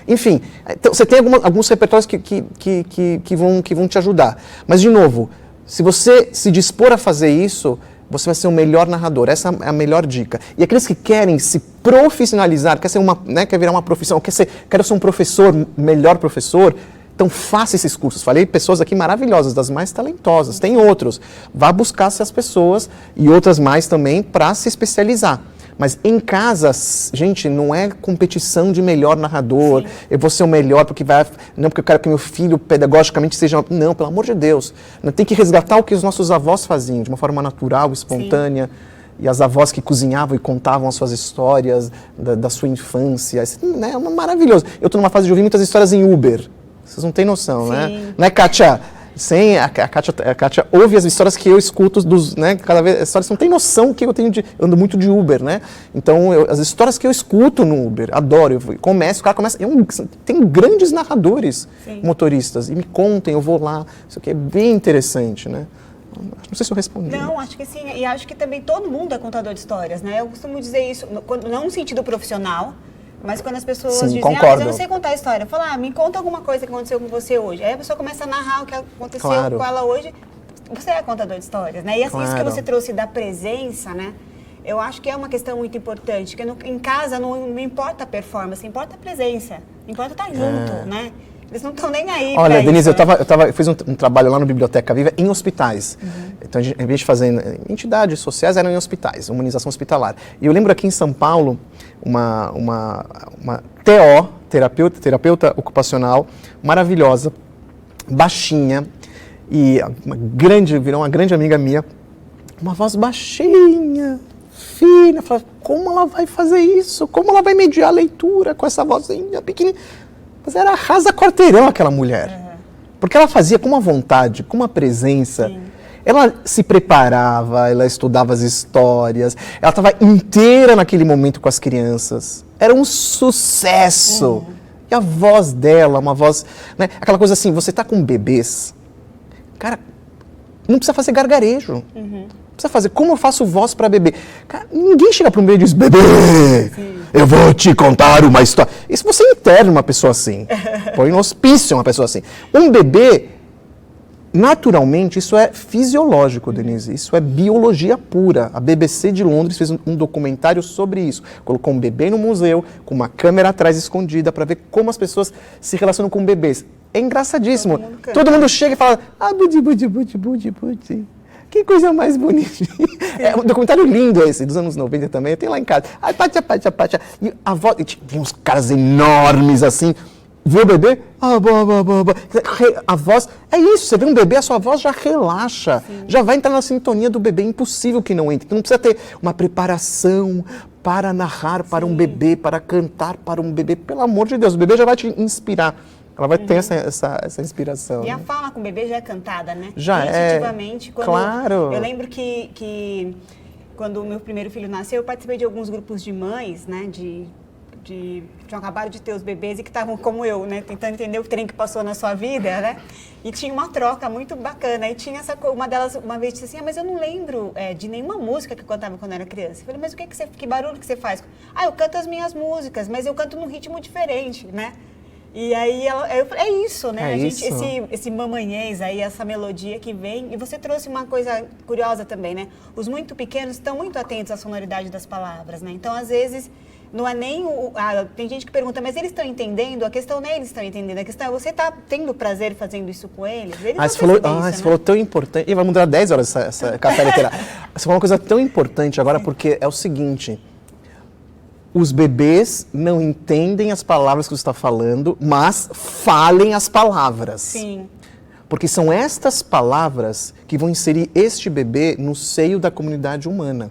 Enfim, então, você tem alguns repertórios que vão te ajudar. Mas, de novo, se você se dispor a fazer isso, você vai ser o melhor narrador. Essa é a melhor dica. E aqueles que querem se profissionalizar, quer virar uma profissão, quero ser um professor, melhor professor, então faça esses cursos. Falei pessoas aqui maravilhosas, das mais talentosas. Tem outros. Vá buscar essas pessoas e outras mais também para se especializar. Mas em casa, gente, não é competição de melhor narrador. Sim. Eu vou ser o melhor porque não porque eu quero que meu filho pedagogicamente seja... Não, pelo amor de Deus. Tem que resgatar o que os nossos avós faziam de uma forma natural, espontânea. Sim. E as avós que cozinhavam e contavam as suas histórias da sua infância. Isso, né, é maravilhoso. Eu estou numa fase de ouvir muitas histórias em Uber. Vocês não têm noção, sim, né? Né, Kátia? A Kátia ouve as histórias que eu escuto né? Cada vez, as histórias não tem noção que eu tenho eu ando muito de Uber, né? Então, as histórias que eu escuto no Uber, adoro. O cara começa... Tem grandes narradores, sim, motoristas, e me contem, eu vou lá. Isso aqui é bem interessante, né? Não sei se eu respondi. Não, acho que sim. E acho que também todo mundo é contador de histórias, né? Eu costumo dizer isso, não no sentido profissional, mas quando as pessoas dizem, mas eu não sei contar a história, eu falo, me conta alguma coisa que aconteceu com você hoje. Aí a pessoa começa a narrar o que aconteceu com ela hoje. Você é contador de histórias, né? E assim, isso que você trouxe da presença, né? Eu acho que é uma questão muito importante, porque em casa não importa a performance, importa a presença, importa estar junto, né? Eles não estão nem aí. Olha, Denise, eu fiz um trabalho lá no Biblioteca Viva em hospitais. Então, em vez de fazer em entidades sociais, eram em hospitais, humanização hospitalar. E eu lembro aqui em São Paulo, uma TO, terapeuta ocupacional, maravilhosa, baixinha, e virou uma grande amiga minha, uma voz baixinha, fina. Falei, como ela vai fazer isso? Como ela vai mediar a leitura com essa vozinha pequenininha? Mas era arrasa quarteirão aquela mulher. Porque ela fazia com uma vontade, com uma presença. Sim. Ela se preparava, ela estudava as histórias, ela estava inteira naquele momento com as crianças. Era um sucesso. E a voz dela, uma voz... Né, aquela coisa assim, você está com bebês, cara, Não precisa fazer gargarejo. Não precisa fazer. Como eu faço voz para bebê? Cara, ninguém chega para um bebê e diz, bebê, eu vou te contar uma história. Isso você interna uma pessoa assim. Põe no hospício uma pessoa assim. Um bebê, naturalmente, isso é fisiológico, Denise. Isso é biologia pura. A BBC de Londres fez um documentário sobre isso. Colocou um bebê no museu, com uma câmera atrás escondida, para ver como as pessoas se relacionam com bebês. É engraçadíssimo. Todo mundo chega e fala, budi, budi, budi, budi, budi. Que coisa mais bonita. É um documentário lindo esse, dos anos 90 também. Eu tenho lá em casa. Ai, patia, patia, patia. E a voz, tem uns caras enormes assim. Vê o bebê? A voz, é isso, você vê um bebê, a sua voz já relaxa, já vai entrar na sintonia do bebê, é impossível que não entre. Então não precisa ter uma preparação para narrar para um bebê, para cantar para um bebê. Pelo amor de Deus, o bebê já vai te inspirar. Ela vai ter essa inspiração. E a fala com o bebê já é cantada, né? Já instintivamente, é. Claro. Eu lembro que quando o meu primeiro filho nasceu, eu participei de alguns grupos de mães, né? Que tinham acabado de ter os bebês e que estavam como eu, né? Tentando entender o trem que passou na sua vida, né? E tinha uma troca muito bacana. E tinha uma delas, uma vez, disse assim, mas eu não lembro de nenhuma música que eu cantava quando eu era criança. Eu falei, mas que barulho que você faz? Eu canto as minhas músicas, mas eu canto num ritmo diferente, né? E aí eu falei, é isso, né? Esse mamanhês aí, essa melodia que vem. E você trouxe uma coisa curiosa também, né? Os muito pequenos estão muito atentos à sonoridade das palavras, né? Então, às vezes, não é nem tem gente que pergunta, mas eles estão entendendo? A questão não é eles estão entendendo, a questão é você está tendo prazer fazendo isso com eles? Você falou tão importante. E vai mudar 10 horas essa café literário. Você falou uma coisa tão importante agora, porque é o seguinte. Os bebês não entendem as palavras que você está falando, mas falem as palavras. Sim. Porque são estas palavras que vão inserir este bebê no seio da comunidade humana.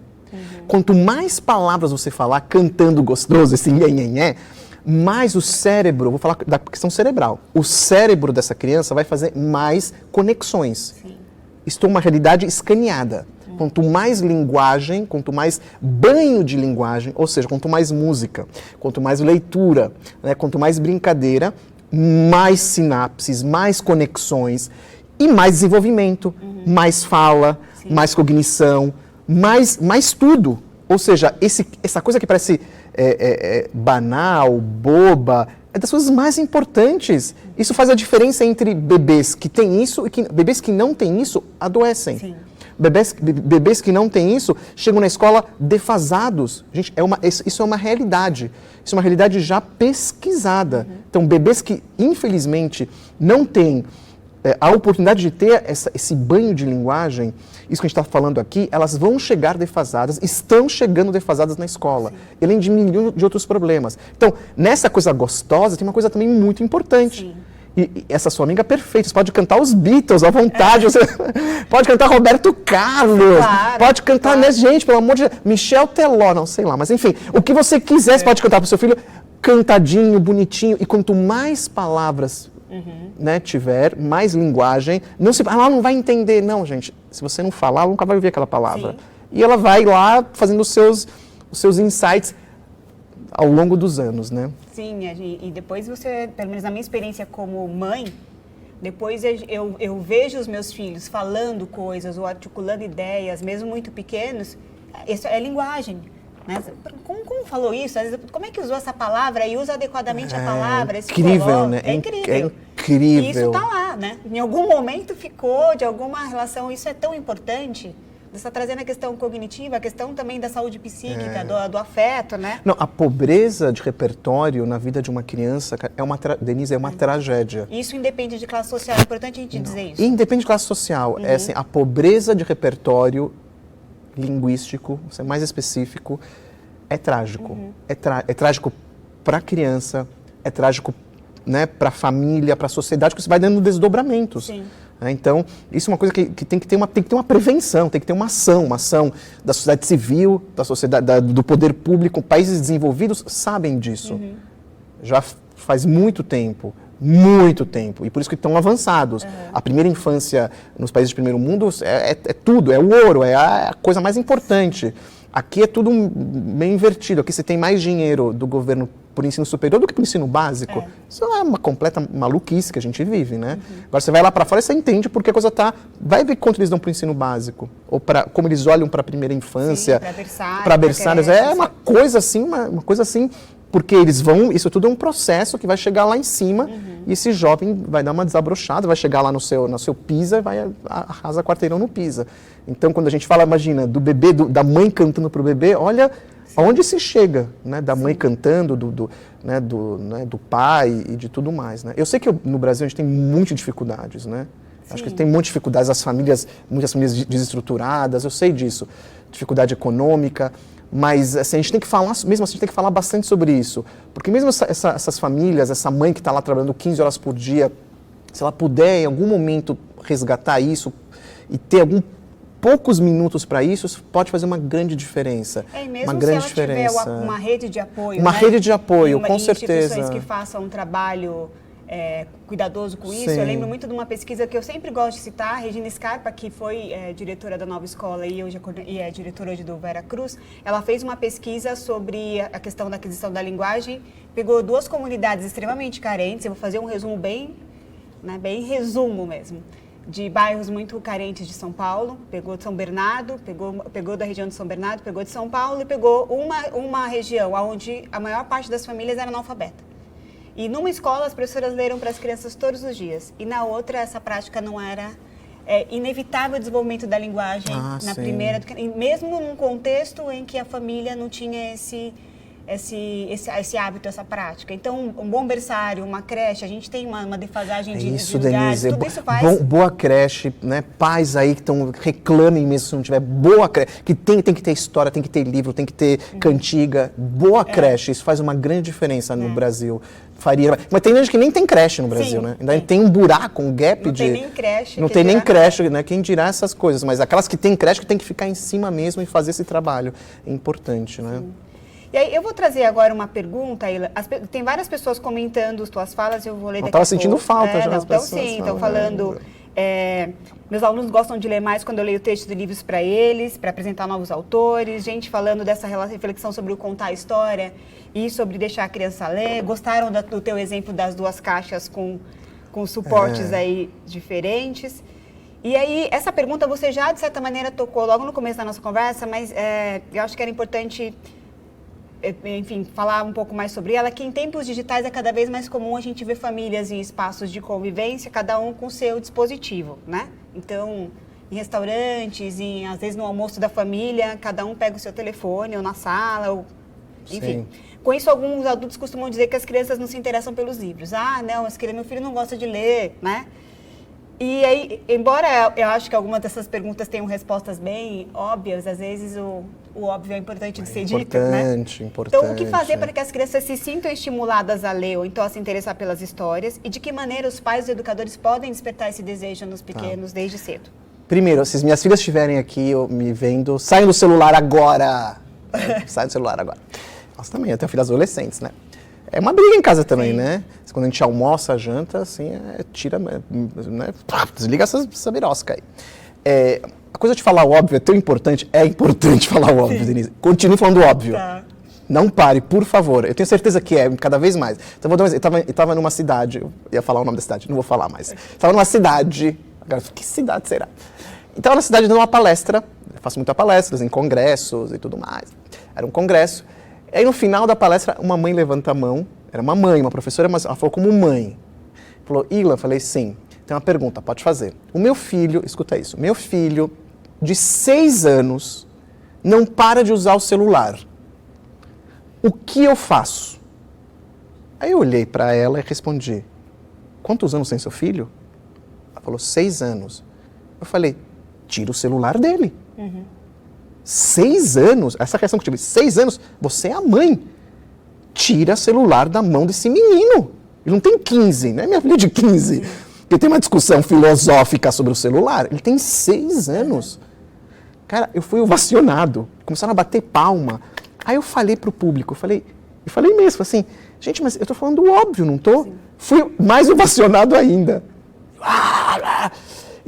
Quanto mais palavras você falar, cantando gostoso, esse nhenhenhé, mais o cérebro, vou falar da questão cerebral, o cérebro dessa criança vai fazer mais conexões. Sim. Isto é uma realidade escaneada. Quanto mais linguagem, quanto mais banho de linguagem, ou seja, quanto mais música, quanto mais leitura, né, quanto mais brincadeira, mais sinapses, mais conexões e mais desenvolvimento, mais fala, mais cognição, mais tudo. Ou seja, essa coisa que parece banal, boba, é das coisas mais importantes. Isso faz a diferença entre bebês que têm isso e bebês que não têm isso adoecem. Sim. Bebês que não têm isso chegam na escola defasados. Gente, isso é uma realidade. Isso é uma realidade já pesquisada. Então, bebês que, infelizmente, não têm a oportunidade de ter esse banho de linguagem, isso que a gente está falando aqui, elas vão chegar defasadas, estão chegando defasadas na escola, além de milhões de outros problemas. Então, nessa coisa gostosa, tem uma coisa também muito importante. Sim. E essa sua amiga é perfeita, você pode cantar os Beatles à vontade, você pode cantar Roberto Carlos, pode cantar, né, gente, pelo amor de Deus, Michel Teló, não sei lá, mas enfim, o que você quiser, você pode cantar para o seu filho, cantadinho, bonitinho, e quanto mais palavras né, tiver, mais linguagem, ela não vai entender, não, gente, se você não falar, ela nunca vai ouvir aquela palavra. Sim. E ela vai lá fazendo os seus insights ao longo dos anos, né? Sim, e depois você, pelo menos na minha experiência como mãe, depois eu vejo os meus filhos falando coisas ou articulando ideias, mesmo muito pequenos, isso é linguagem. Né? Como falou isso? Às vezes, como é que usou essa palavra e usa adequadamente a palavra? Incrível, né? É incrível. É incrível. E isso está lá, né? Em algum momento ficou, de alguma relação, isso é tão importante. Você está trazendo a questão cognitiva, a questão também da saúde psíquica, do afeto, né? Não, a pobreza de repertório na vida de uma criança, Denise, é uma tragédia. Isso independe de classe social, é importante a gente dizer isso. Independe de classe social. É assim, a pobreza de repertório linguístico, ser mais específico, é trágico. É trágico para a criança, é trágico, né, para a família, para a sociedade, porque você vai dando desdobramentos. Sim. Então, isso é uma coisa que tem que ter uma prevenção, tem que ter uma ação da sociedade civil, da sociedade, do poder público. Países desenvolvidos sabem disso. Já faz muito tempo, e por isso que estão avançados. A primeira infância nos países de primeiro mundo é tudo, é o ouro, é a coisa mais importante. Aqui é tudo meio invertido, aqui você tem mais dinheiro do governo por ensino superior do que por ensino básico. Isso é uma completa maluquice que a gente vive, né? Agora você vai lá para fora e você entende porque a coisa tá... Vai ver quanto eles dão para o ensino básico, ou como eles olham para a primeira infância, para berçários. É uma coisa assim, uma coisa assim, porque eles vão... Isso tudo é um processo que vai chegar lá em cima e esse jovem vai dar uma desabrochada, vai chegar lá no seu PISA e vai arrasar quarteirão no PISA. Então, quando a gente fala, imagina, do bebê, da mãe cantando para o bebê, olha... Aonde se chega, né, da mãe cantando, do pai e de tudo mais, né? Eu sei que no Brasil a gente tem muitas dificuldades, né? Acho que tem muitas dificuldades, muitas famílias desestruturadas, eu sei disso, dificuldade econômica, mas assim, a gente tem que falar, mesmo assim, a gente tem que falar bastante sobre isso, porque mesmo essas famílias, essa mãe que está lá trabalhando 15 horas por dia, se ela puder em algum momento resgatar isso e ter poucos minutos para isso pode fazer uma grande diferença. E mesmo uma grande se ela diferença. tiver uma rede de apoio. Uma rede de apoio, com instituições certeza. Que façam um trabalho cuidadoso com isso. Sim. Eu lembro muito de uma pesquisa que eu sempre gosto de citar, Regina Scarpa, que foi diretora da Nova Escola e é diretora hoje do Vera Cruz. Ela fez uma pesquisa sobre a questão da aquisição da linguagem, pegou 2 comunidades extremamente carentes, eu vou fazer um resumo bem resumo mesmo, de bairros muito carentes de São Paulo, pegou de São Bernardo, pegou da região de São Bernardo, pegou de São Paulo e pegou uma região onde a maior parte das famílias era analfabeta. E numa escola as professoras leram para as crianças todos os dias, e na outra essa prática não era inevitável o desenvolvimento da linguagem na sim. primeira, mesmo num contexto em que a família não tinha esse hábito, essa prática. Então, um bom berçário, uma creche, a gente tem uma defasagem de lugares, Denise, tudo isso faz... boa creche, né? Pais aí que reclamem mesmo se não tiver boa creche, que tem que ter história, tem que ter livro, tem que ter cantiga, boa creche, isso faz uma grande diferença no Brasil. Mas tem gente que nem tem creche no Brasil, né? Ainda tem um buraco, um gap não de... Não tem nem creche. Não tem nem creche, né? Quem dirá essas coisas, mas aquelas que tem creche que tem que ficar em cima mesmo e fazer esse trabalho. É importante, né? Sim. E aí, eu vou trazer agora uma pergunta, Ila. Tem várias pessoas comentando as tuas falas, eu vou ler daqui a pouco. Eu estava sentindo falta já das pessoas. Então, sim, estão falando... meus alunos gostam de ler mais quando eu leio textos de livros para eles, para apresentar novos autores. Gente falando dessa reflexão sobre o contar a história e sobre deixar a criança ler. Gostaram do teu exemplo das 2 caixas com suportes aí diferentes. E aí, essa pergunta você já, de certa maneira, tocou logo no começo da nossa conversa, mas eu acho que era importante... enfim, falar um pouco mais sobre ela, que em tempos digitais é cada vez mais comum a gente ver famílias em espaços de convivência, cada um com seu dispositivo, né? Então, em restaurantes, às vezes no almoço da família, cada um pega o seu telefone ou na sala, ou, enfim. Sim. Com isso, alguns adultos costumam dizer que as crianças não se interessam pelos livros. Ah, não, meu filho não gosta de ler, né? E aí, embora eu acho que algumas dessas perguntas tenham respostas bem óbvias, às vezes o óbvio é importante de ser dito, né? Importante. Então, o que fazer para que as crianças se sintam estimuladas a ler ou então a se interessar pelas histórias? E de que maneira os pais e educadores podem despertar esse desejo nos pequenos desde cedo? Primeiro, se as minhas filhas estiverem aqui me vendo, saiam do celular agora! Sai do celular agora. Nós também, eu tenho filhas adolescentes, né? É uma briga em casa também, Sim. né? Quando a gente almoça, janta, assim, tira, né? Desliga essa birosca aí. A coisa de falar o óbvio é tão importante, falar o óbvio, Sim. Denise. Continue falando o óbvio. Tá. Não pare, por favor. Eu tenho certeza que cada vez mais. Então, vou dar um exemplo. Eu estava numa cidade, eu ia falar o nome da cidade, não vou falar mais. Estava numa cidade, agora, que cidade será? Estava na cidade dando uma palestra, eu faço muitas palestras em congressos e tudo mais. Era um congresso. E aí, no final da palestra, uma mãe levanta a mão, era uma mãe, uma professora, mas ela falou como mãe. Falou, Ila, eu falei, sim. Tem uma pergunta, pode fazer. O meu filho, escuta isso, meu filho de 6 anos não para de usar o celular. O que eu faço? Aí eu olhei para ela e respondi, quantos anos tem seu filho? Ela falou, 6 anos. Eu falei, tira o celular dele. 6 anos, essa reação que eu tive, 6 anos, você é a mãe. Tira o celular da mão desse menino. Ele não tem 15, não é minha filha de 15. Porque tem uma discussão filosófica sobre o celular. Ele tem 6 anos. Cara, eu fui ovacionado. Começaram a bater palma. Aí eu falei pro público, eu falei mesmo, assim, gente, mas eu tô falando o óbvio, não tô? Sim. Fui mais ovacionado ainda.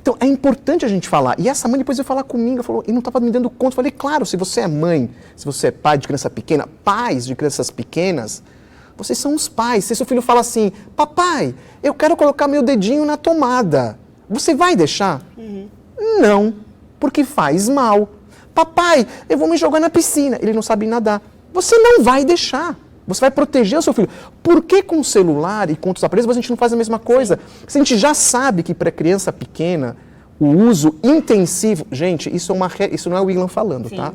Então, é importante a gente falar. E essa mãe depois veio falar comigo, falou, e não estava me dando conta. Eu falei, claro, se você é mãe, se você é pai de criança pequena, pais de crianças pequenas, Vocês são os pais. Se seu filho fala assim, papai, eu quero colocar meu dedinho na tomada, você vai deixar? Não, porque faz mal. Papai, eu vou me jogar na piscina. Ele não sabe nadar. Você não vai deixar. Você vai proteger o seu filho. Por que com o celular e com outros aparelhos a gente não faz a mesma coisa? Se a gente já sabe que para criança pequena, o uso intensivo... Gente, isso não é o William falando, tá?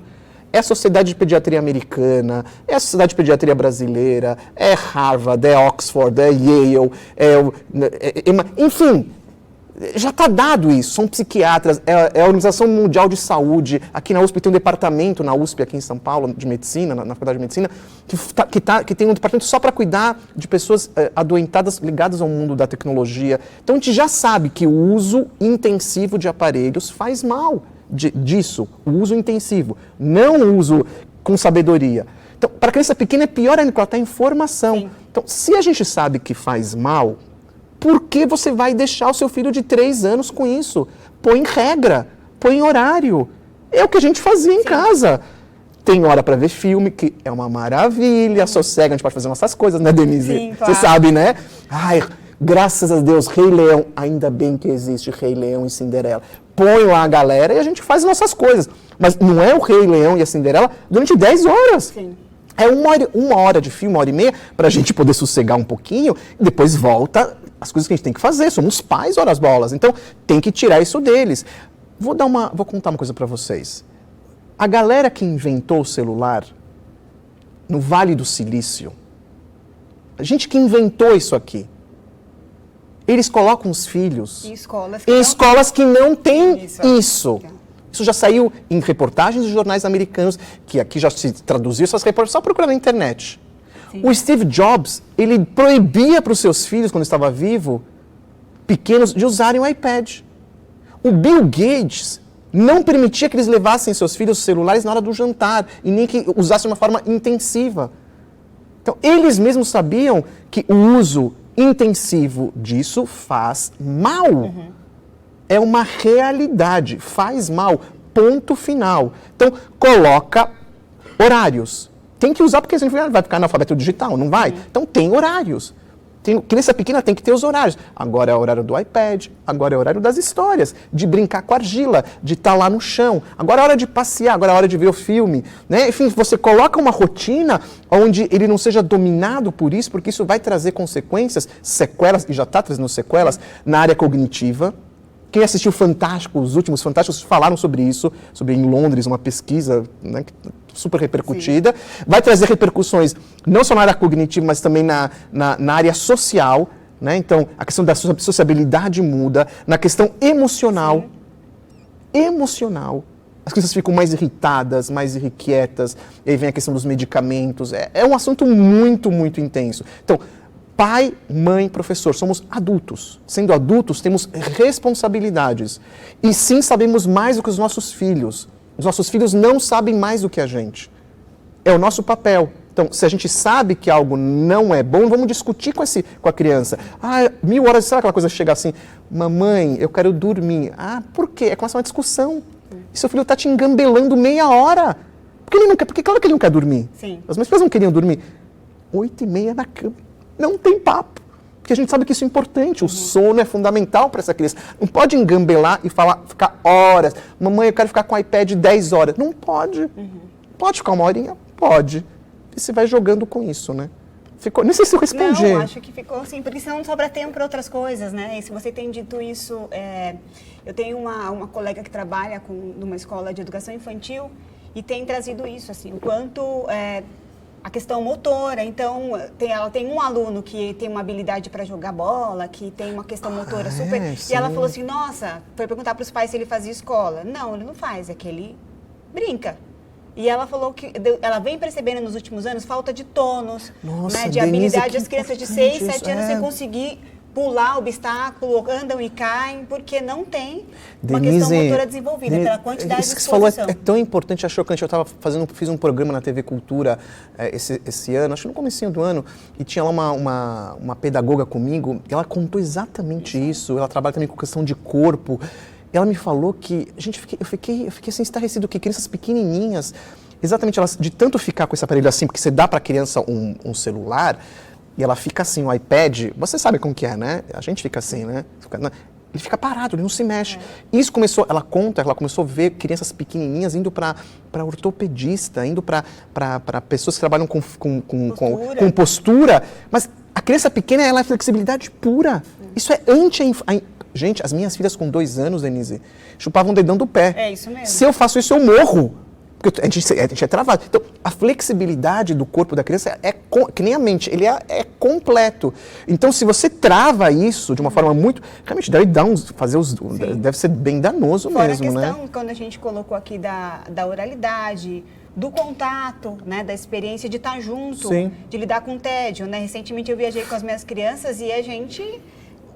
É a Sociedade de Pediatria Americana, é a Sociedade de Pediatria Brasileira, é Harvard, é Oxford, é Yale, enfim... Já está dado isso, são psiquiatras, é a Organização Mundial de Saúde. Aqui na USP tem um departamento, na USP aqui em São Paulo, de medicina, na Faculdade de Medicina, que tem um departamento só para cuidar de pessoas adoentadas ligadas ao mundo da tecnologia. Então a gente já sabe que o uso intensivo de aparelhos faz mal disso, o uso intensivo, não o uso com sabedoria. Então, para a criança pequena é pior ainda, porque ela está em formação. Sim. Então, se a gente sabe que faz mal, por que você vai deixar o seu filho de 3 anos com isso? Põe regra, põe horário. É o que a gente fazia em casa. Tem hora para ver filme, que é uma maravilha, sossega, a gente pode fazer nossas coisas, né, Denise? Sim, claro. Você sabe, né? Ai, graças a Deus, Rei Leão, ainda bem que existe Rei Leão e Cinderela. Põe lá a galera e a gente faz nossas coisas. Mas não é o Rei Leão e a Cinderela durante 10 horas. Sim. É uma hora de filme, 1h30, para a gente poder sossegar um pouquinho e depois volta as coisas que a gente tem que fazer. Somos pais, horas bolas. Então, tem que tirar isso deles. Vou contar uma coisa para vocês. A galera que inventou o celular no Vale do Silício, a gente que inventou isso aqui, eles colocam os filhos em escolas que não têm isso. Isso já saiu em reportagens de jornais americanos, que aqui já se traduziu essas reportagens, só procurar na internet. Sim. O Steve Jobs, ele proibia para os seus filhos, quando estava vivo, pequenos, de usarem o iPad. O Bill Gates não permitia que eles levassem seus filhos celulares na hora do jantar, e nem que usassem de uma forma intensiva. Então, eles mesmos sabiam que o uso intensivo disso faz mal. É uma realidade, faz mal, ponto final. Então, coloca horários. Tem que usar, porque senão vai ficar analfabeto digital, não vai? Então, tem horários. Criança pequena tem que ter os horários. Agora é o horário do iPad, agora é o horário das histórias, de brincar com argila, de estar lá no chão. Agora é hora de passear, agora é hora de ver o filme. Né? Enfim, você coloca uma rotina onde ele não seja dominado por isso, porque isso vai trazer consequências, sequelas, e já está trazendo sequelas, na área cognitiva. Quem assistiu Fantástico, os últimos Fantásticos falaram sobre isso, sobre em Londres, uma pesquisa, né, super repercutida. Sim. Vai trazer repercussões não só na área cognitiva, mas também na área social. Né? Então, a questão da sociabilidade muda. Na questão emocional. Sim. Emocional. As crianças ficam mais irritadas, mais irrequietas. E aí vem a questão dos medicamentos. É um assunto muito, muito intenso. Então, pai, mãe, professor, somos adultos. Sendo adultos, temos responsabilidades. E sim, sabemos mais do que os nossos filhos. Os nossos filhos não sabem mais do que a gente. É o nosso papel. Então, se a gente sabe que algo não é bom, vamos discutir com a criança. 1000 horas, será que aquela coisa chega assim? Mamãe, eu quero dormir. Por quê? Começa uma discussão. E seu filho está te engambelando meia hora. Porque claro que ele não quer dormir. Sim. As minhas filhas não queriam dormir. 8h30 na cama. Não tem papo, porque a gente sabe que isso é importante, o sono é fundamental para essa criança. Não pode engambelar e ficar horas. Mamãe, eu quero ficar com o iPad 10 horas. Não pode. Pode ficar 1 horinha? Pode. E você vai jogando com isso, né? Nem sei se eu respondi. Não, acho que ficou assim, porque senão sobra tempo para outras coisas, né? E se você tem dito isso, eu tenho uma colega que trabalha numa escola de educação infantil e tem trazido isso, assim, o quanto... a questão motora, então ela tem um aluno que tem uma habilidade para jogar bola, que tem uma questão motora super... Sim. E ela falou assim, nossa, foi perguntar para os pais se ele fazia escola. Não, ele não faz, é que ele brinca. E ela falou que ela vem percebendo nos últimos anos falta de tônus, nossa, né, de Denise, habilidade. As crianças de 6, 7 anos sem é. conseguir pular obstáculo, andam e caem, porque não tem uma Denise, questão motora desenvolvida, pela quantidade isso de que você falou exposição. é tão importante, é chocante. Eu fiz um programa na TV Cultura esse ano, acho que no comecinho do ano, e tinha lá uma pedagoga comigo, e ela contou exatamente isso. Ela trabalha também com questão de corpo. Ela me falou que, gente, eu fiquei assim estarrecido, que crianças pequenininhas, exatamente elas, de tanto ficar com esse aparelho assim, porque você dá para a criança um celular, e ela fica assim, o iPad, você sabe como que é, né? A gente fica assim, né? Ele fica parado, ele não se mexe. Isso começou, ela começou a ver crianças pequenininhas indo para ortopedista, indo para pessoas que trabalham com postura. Mas a criança pequena, ela é flexibilidade pura. Isso é Gente, as minhas filhas com 2 anos, Denise, chupavam o dedão do pé. É isso mesmo. Se eu faço isso, eu morro. Porque a gente é travado. Então, a flexibilidade do corpo da criança que nem a mente, ele é completo. Então, se você trava isso de uma forma muito... Realmente, deve ser bem danoso Fora mesmo, a né? questão, quando a gente colocou aqui da oralidade, do contato, né, da experiência de estar junto, Sim. de lidar com tédio, né? Recentemente eu viajei com as minhas crianças e a gente...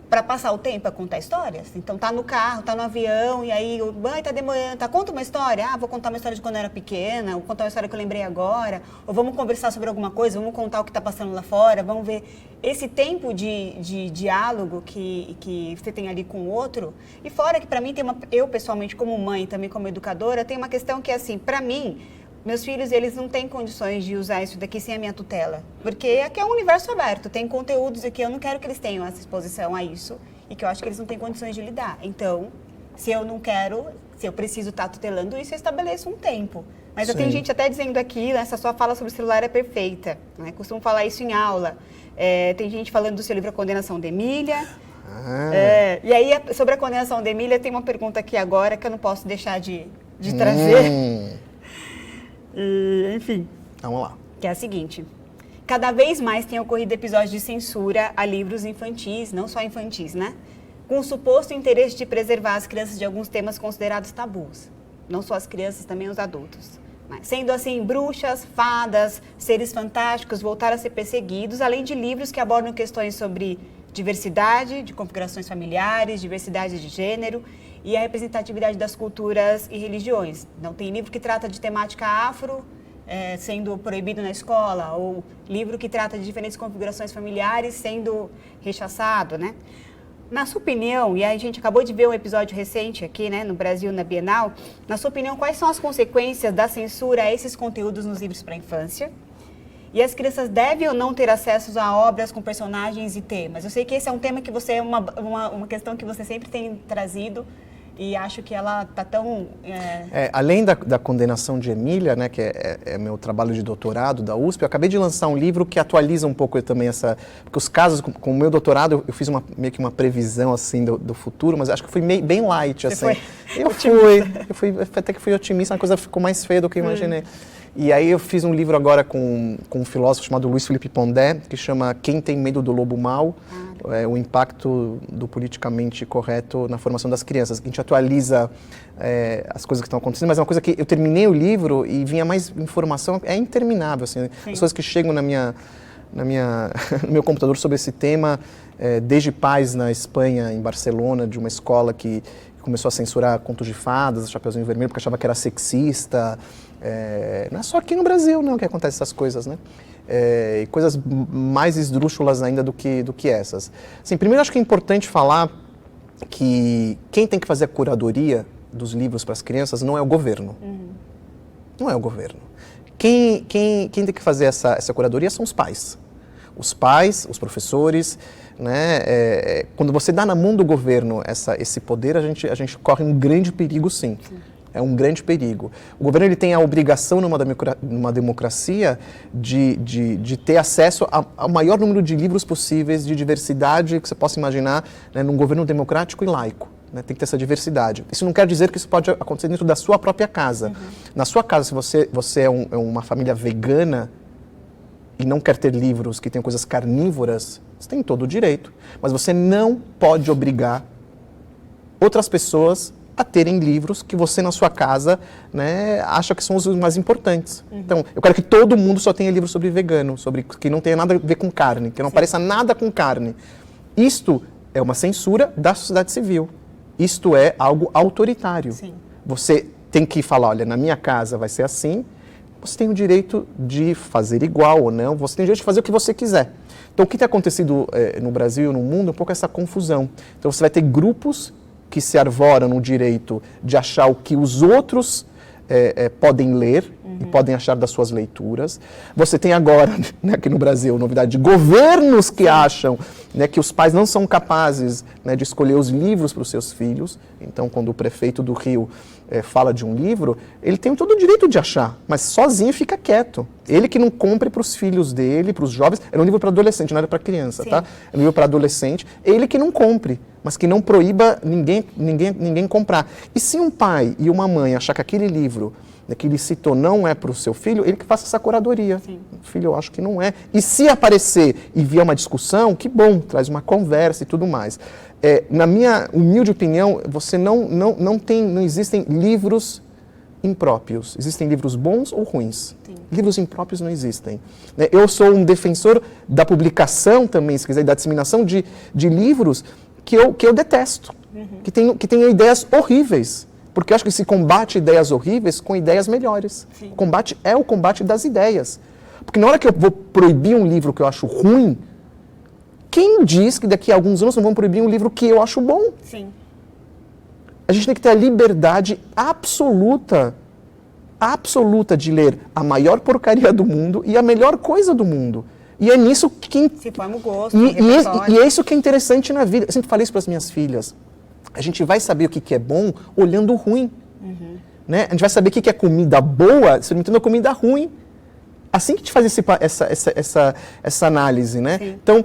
para passar o tempo, é contar histórias. Então, tá no carro, tá no avião, e aí o mãe tá demorando, conta uma história. Vou contar uma história de quando eu era pequena, vou contar uma história que eu lembrei agora, ou vamos conversar sobre alguma coisa, vamos contar o que tá passando lá fora, vamos ver esse tempo de diálogo que você tem ali com o outro. E fora que, para mim, eu pessoalmente, como mãe, também como educadora, tem uma questão que, assim, para mim, meus filhos, eles não têm condições de usar isso daqui sem a minha tutela. Porque aqui é um universo aberto, tem conteúdos aqui, eu não quero que eles tenham essa exposição a isso e que eu acho que eles não têm condições de lidar. Então, se eu preciso estar tutelando isso, eu estabeleço um tempo. Mas tem gente até dizendo aqui, essa sua fala sobre o celular é perfeita, né? Costumo falar isso em aula. Tem gente falando do seu livro A Condenação de Emília. E aí, sobre a Condenação de Emília, tem uma pergunta aqui agora que eu não posso deixar de trazer. Enfim. Vamos lá. Que é a seguinte. Cada vez mais tem ocorrido episódios de censura a livros infantis, não só infantis, né? Com o suposto interesse de preservar as crianças de alguns temas considerados tabus. Não só as crianças, também os adultos. Mas, sendo assim, bruxas, fadas, seres fantásticos voltaram a ser perseguidos, além de livros que abordam questões sobre diversidade, de configurações familiares, diversidade de gênero e a representatividade das culturas e religiões. Não tem livro que trata de temática afro, sendo proibido na escola, ou livro que trata de diferentes configurações familiares sendo rechaçado, né? Na sua opinião, e a gente acabou de ver um episódio recente aqui, né, no Brasil, na Bienal, na sua opinião, quais são as consequências da censura a esses conteúdos nos livros para a infância? E as crianças devem ou não ter acesso a obras com personagens e temas? Eu sei que esse é um tema que você, uma questão que você sempre tem trazido, e acho que ela está tão... além da Condenação de Emília, né, que é meu trabalho de doutorado da USP, eu acabei de lançar um livro que atualiza um pouco também porque os casos, com o meu doutorado, eu fiz meio que uma previsão, assim, do futuro, mas acho que fui bem light, assim. Eu fui até que fui otimista, a coisa ficou mais feia do que eu imaginei. E aí eu fiz um livro agora com um filósofo chamado Luiz Felipe Pondé, que chama Quem Tem Medo do Lobo Mau? O impacto do politicamente correto na formação das crianças. A gente atualiza as coisas que estão acontecendo, mas é uma coisa que eu terminei o livro e vinha mais informação, é interminável, assim, as coisas que chegam no meu computador sobre esse tema, desde pais na Espanha, em Barcelona, de uma escola que começou a censurar contos de fadas, Chapeuzinho Vermelho, porque achava que era sexista. Não é só aqui no Brasil, não, que acontecem essas coisas, né? E coisas mais esdrúxulas ainda do que essas. Assim, primeiro, acho que é importante falar que quem tem que fazer a curadoria dos livros para as crianças não é o governo. Não é o governo. Quem tem que fazer essa curadoria são os pais. Os pais, os professores, né? Quando você dá na mão do governo esse poder, a gente corre um grande perigo, sim. É um grande perigo. O governo ele tem a obrigação, numa democracia, de ter acesso ao maior número de livros possíveis, de diversidade que você possa imaginar, né, num governo democrático e laico. Né, tem que ter essa diversidade. Isso não quer dizer que isso pode acontecer dentro da sua própria casa. Na sua casa, se você é uma família vegana e não quer ter livros que tenham coisas carnívoras, você tem todo o direito. Mas você não pode obrigar outras pessoas a terem livros que você, na sua casa, né, acha que são os mais importantes. Então, eu quero que todo mundo só tenha livro sobre vegano, que não tenha nada a ver com carne, que não pareça nada com carne. Isto é uma censura da sociedade civil. Isto é algo autoritário. Sim. Você tem que falar, olha, na minha casa vai ser assim, você tem o direito de fazer igual ou não, você tem o direito de fazer o que você quiser. Então, o que tem acontecido no Brasil e no mundo é um pouco essa confusão. Então, você vai ter grupos que se arvoram no direito de achar o que os outros podem ler e podem achar das suas leituras. Você tem agora, né, aqui no Brasil, novidade de governos que acham, né, que os pais não são capazes, né, de escolher os livros para os seus filhos. Então, quando o prefeito do Rio fala de um livro, ele tem todo o direito de achar, mas sozinho fica quieto. Ele que não compre para os filhos dele, para os jovens. Era um livro para adolescente, não era para criança, tá? É um livro para adolescente. Ele que não compre, mas que não proíba ninguém comprar. E se um pai e uma mãe achar que aquele livro, né, que ele citou não é para o seu filho, ele que faça essa curadoria. Sim. Filho, eu acho que não é. E se aparecer e vier uma discussão, que bom, traz uma conversa e tudo mais. Na minha humilde opinião, você não existem livros impróprios. Existem livros bons ou ruins. Sim. Livros impróprios não existem. Eu sou um defensor da publicação também, se quiser, da disseminação de livros que eu detesto, que tenham ideias horríveis. Porque eu acho que se combate ideias horríveis com ideias melhores. Sim. O combate é o combate das ideias. Porque na hora que eu vou proibir um livro que eu acho ruim, quem diz que daqui a alguns anos não vão proibir um livro que eu acho bom? Sim. A gente tem que ter a liberdade absoluta de ler a maior porcaria do mundo e a melhor coisa do mundo. E é nisso que... Se forma o gosto, e é isso que é interessante na vida. Eu sempre falei isso para as minhas filhas. A gente vai saber o que é bom olhando o ruim. Né? A gente vai saber o que é comida boa experimentando a comida ruim. Assim que a gente faz essa análise, né? Sim. Então,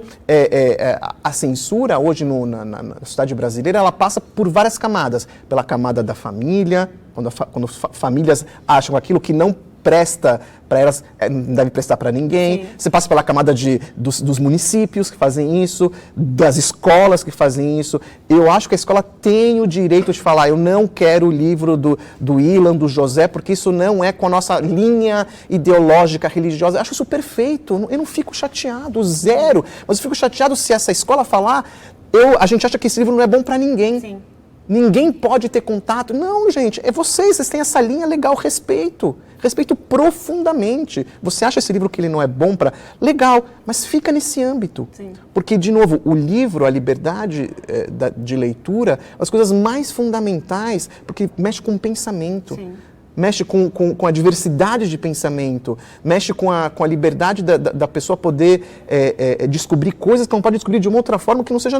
a censura hoje na sociedade brasileira, ela passa por várias camadas. Pela camada da família, quando famílias acham aquilo que não presta para elas, não deve prestar para ninguém. Sim. Você passa pela camada dos municípios que fazem isso, das escolas que fazem isso. Eu acho que a escola tem o direito de falar, eu não quero o livro do Ilan, do José, porque isso não é com a nossa linha ideológica, religiosa. Eu acho isso perfeito, eu não fico chateado, zero. Mas eu fico chateado se essa escola falar, a gente acha que esse livro não é bom para ninguém. Sim. Ninguém pode ter contato. Não, gente, vocês têm essa linha legal, respeito profundamente. Você acha esse livro que ele não é bom para... Legal, mas fica nesse âmbito. Sim. Porque, de novo, o livro, a liberdade de leitura, as coisas mais fundamentais, porque mexe com o pensamento. Sim. Mexe com a diversidade de pensamento, mexe com a liberdade da pessoa poder descobrir coisas que não pode descobrir de uma outra forma que não seja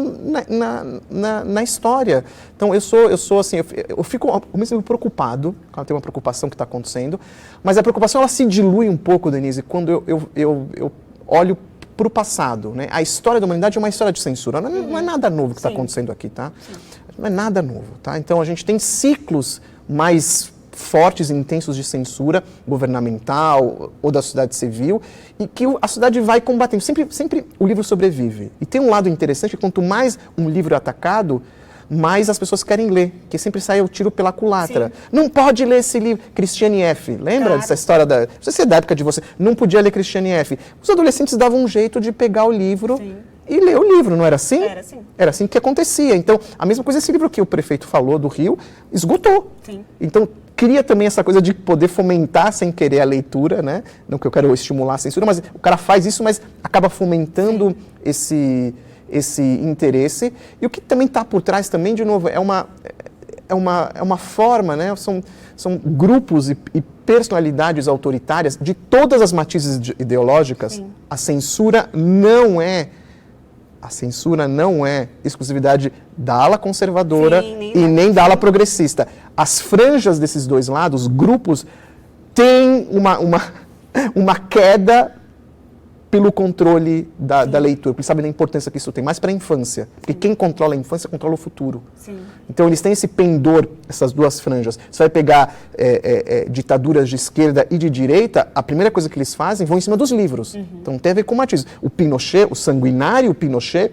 na história. Então, eu sou assim, eu fico ao mesmo tempo preocupado, quando tem uma preocupação que está acontecendo, mas a preocupação ela se dilui um pouco, Denise, quando eu olho para o passado. Né? A história da humanidade é uma história de censura, não é nada novo que está acontecendo aqui, tá? Sim. Não é nada novo, tá? Então, a gente tem ciclos mais fortes e intensos de censura governamental ou da sociedade civil e que a sociedade vai combatendo. Sempre o livro sobrevive. E tem um lado interessante que quanto mais um livro é atacado, mais as pessoas querem ler, que sempre sai o tiro pela culatra. Sim. Não pode ler esse livro. Christiane F. Lembra dessa história não sei se é da época de você. Não podia ler Christiane F. Os adolescentes davam um jeito de pegar o livro e ler o livro, não era assim? Era assim. Era assim que acontecia. Então, a mesma coisa esse livro que o prefeito falou do Rio, esgotou. Sim. Então, cria também essa coisa de poder fomentar sem querer a leitura, né? Não que eu quero estimular a censura, mas o cara faz isso, mas acaba fomentando esse interesse. E o que também está por trás também, de novo, é uma forma, né? São grupos e personalidades autoritárias de todas as matizes ideológicas. Sim. A censura não é exclusividade da ala conservadora nem da ala progressista. As franjas desses dois lados, grupos, têm uma queda pelo controle da leitura, porque eles sabem da importância que isso tem, mais para a infância, porque quem controla a infância controla o futuro. Sim. Então eles têm esse pendor, essas duas franjas. Você vai pegar ditaduras de esquerda e de direita, a primeira coisa que eles fazem vão em cima dos livros. Uhum. Então tem a ver com matiz. O Pinochet, o sanguinário Pinochet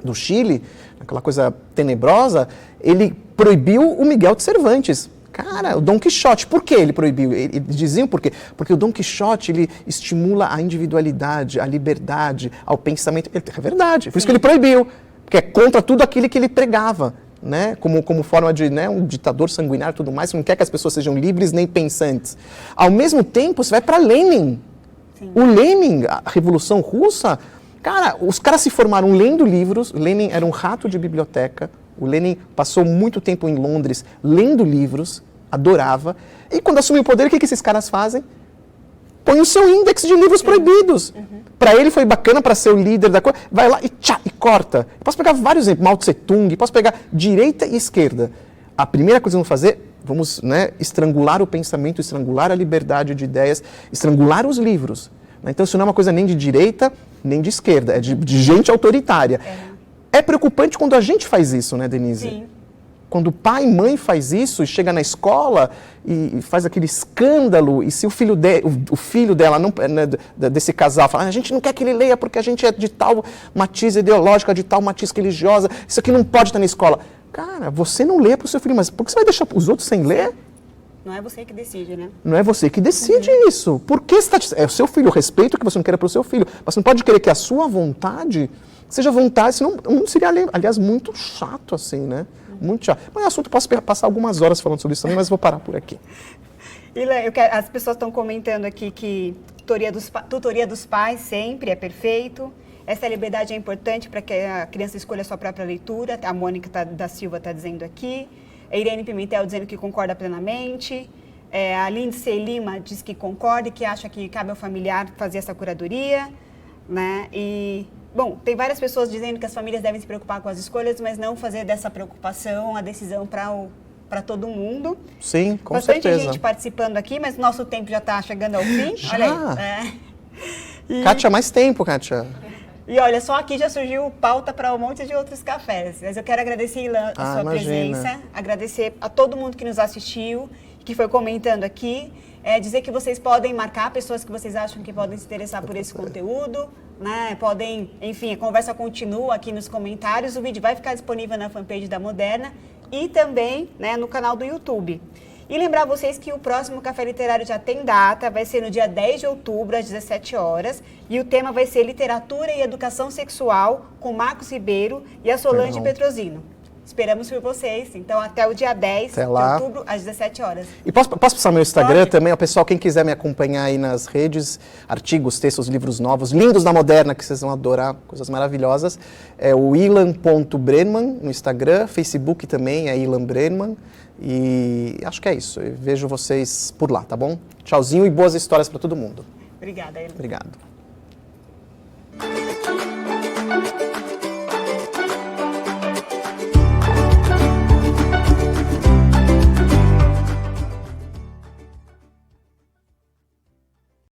do Chile, aquela coisa tenebrosa, ele proibiu o Miguel de Cervantes. Cara, o Dom Quixote, por que ele proibiu? Eles diziam por quê? Porque o Dom Quixote, ele estimula a individualidade, a liberdade, ao pensamento. É verdade, por isso que ele proibiu, porque é contra tudo aquilo que ele pregava, né? Como forma de, né, um ditador sanguinário e tudo mais, que não quer que as pessoas sejam livres nem pensantes. Ao mesmo tempo, você vai para Lenin. Sim. O Lenin, a Revolução Russa, cara, os caras se formaram lendo livros. Lenin era um rato de biblioteca. O Lenin passou muito tempo em Londres lendo livros, adorava. E quando assumiu o poder, o que esses caras fazem? Põe o seu índex de livros proibidos. Para ele foi bacana para ser o líder da coisa. Vai lá e tchá, e corta. Eu posso pegar vários exemplos, Mao Tse Tung, posso pegar direita e esquerda. A primeira coisa que vamos fazer, vamos, né, estrangular o pensamento, estrangular a liberdade de ideias, estrangular os livros. Então isso não é uma coisa nem de direita, nem de esquerda, é de gente autoritária. É preocupante quando a gente faz isso, né, Denise? Sim. Quando pai e mãe faz isso e chega na escola e faz aquele escândalo, e se o filho, o filho dela, não, né, desse casal, fala, a gente não quer que ele leia porque a gente é de tal matiz ideológica, de tal matiz religiosa, isso aqui não pode estar na escola. Cara, você não lê para o seu filho, mas por que você vai deixar os outros sem ler? Não é você que decide, né? Não é você que decide isso. Por que você está... É o seu filho, o respeito que você não quer para o seu filho. Mas você não pode querer que a sua vontade seja vontade, senão seria, aliás, muito chato assim, né? Muito chato. Mas o assunto, posso passar algumas horas falando sobre isso também, mas vou parar por aqui. As pessoas estão comentando aqui que tutoria dos pais sempre é perfeito. Essa liberdade é importante para que a criança escolha a sua própria leitura. A Mônica da Silva está dizendo aqui. A Irene Pimentel dizendo que concorda plenamente. A Lindsay Lima diz que concorda e que acha que cabe ao familiar fazer essa curadoria, né? E, bom, tem várias pessoas dizendo que as famílias devem se preocupar com as escolhas, mas não fazer dessa preocupação a decisão para todo mundo. Sim, com Bastante certeza. gente participando aqui, mas nosso tempo já está chegando ao fim. Já? Olha aí. Kátia, mais tempo, Kátia. E olha, só aqui já surgiu pauta para um monte de outros cafés. Mas eu quero agradecer, Ilan, a sua presença, agradecer a todo mundo que nos assistiu, que foi comentando aqui, dizer que vocês podem marcar pessoas que vocês acham que podem se interessar por esse conteúdo, né? Podem, enfim, a conversa continua aqui nos comentários, o vídeo vai ficar disponível na fanpage da Moderna e também, né, no canal do YouTube. E lembrar vocês que o próximo Café Literário já tem data, vai ser no dia 10 de outubro, às 17 horas, e o tema vai ser Literatura e Educação Sexual, com Marcos Ribeiro e a Solange Petrosino. Esperamos por vocês, então até o dia 10 de outubro, às 17 horas. E posso passar meu Instagram também? O pessoal, quem quiser me acompanhar aí nas redes, artigos, textos, livros novos, lindos da Moderna, que vocês vão adorar, coisas maravilhosas. É o ilan.brenman no Instagram, Facebook também é Ilan Brenman. E acho que é isso. Eu vejo vocês por lá, tá bom? Tchauzinho e boas histórias para todo mundo. Obrigada, Ilan. Obrigado.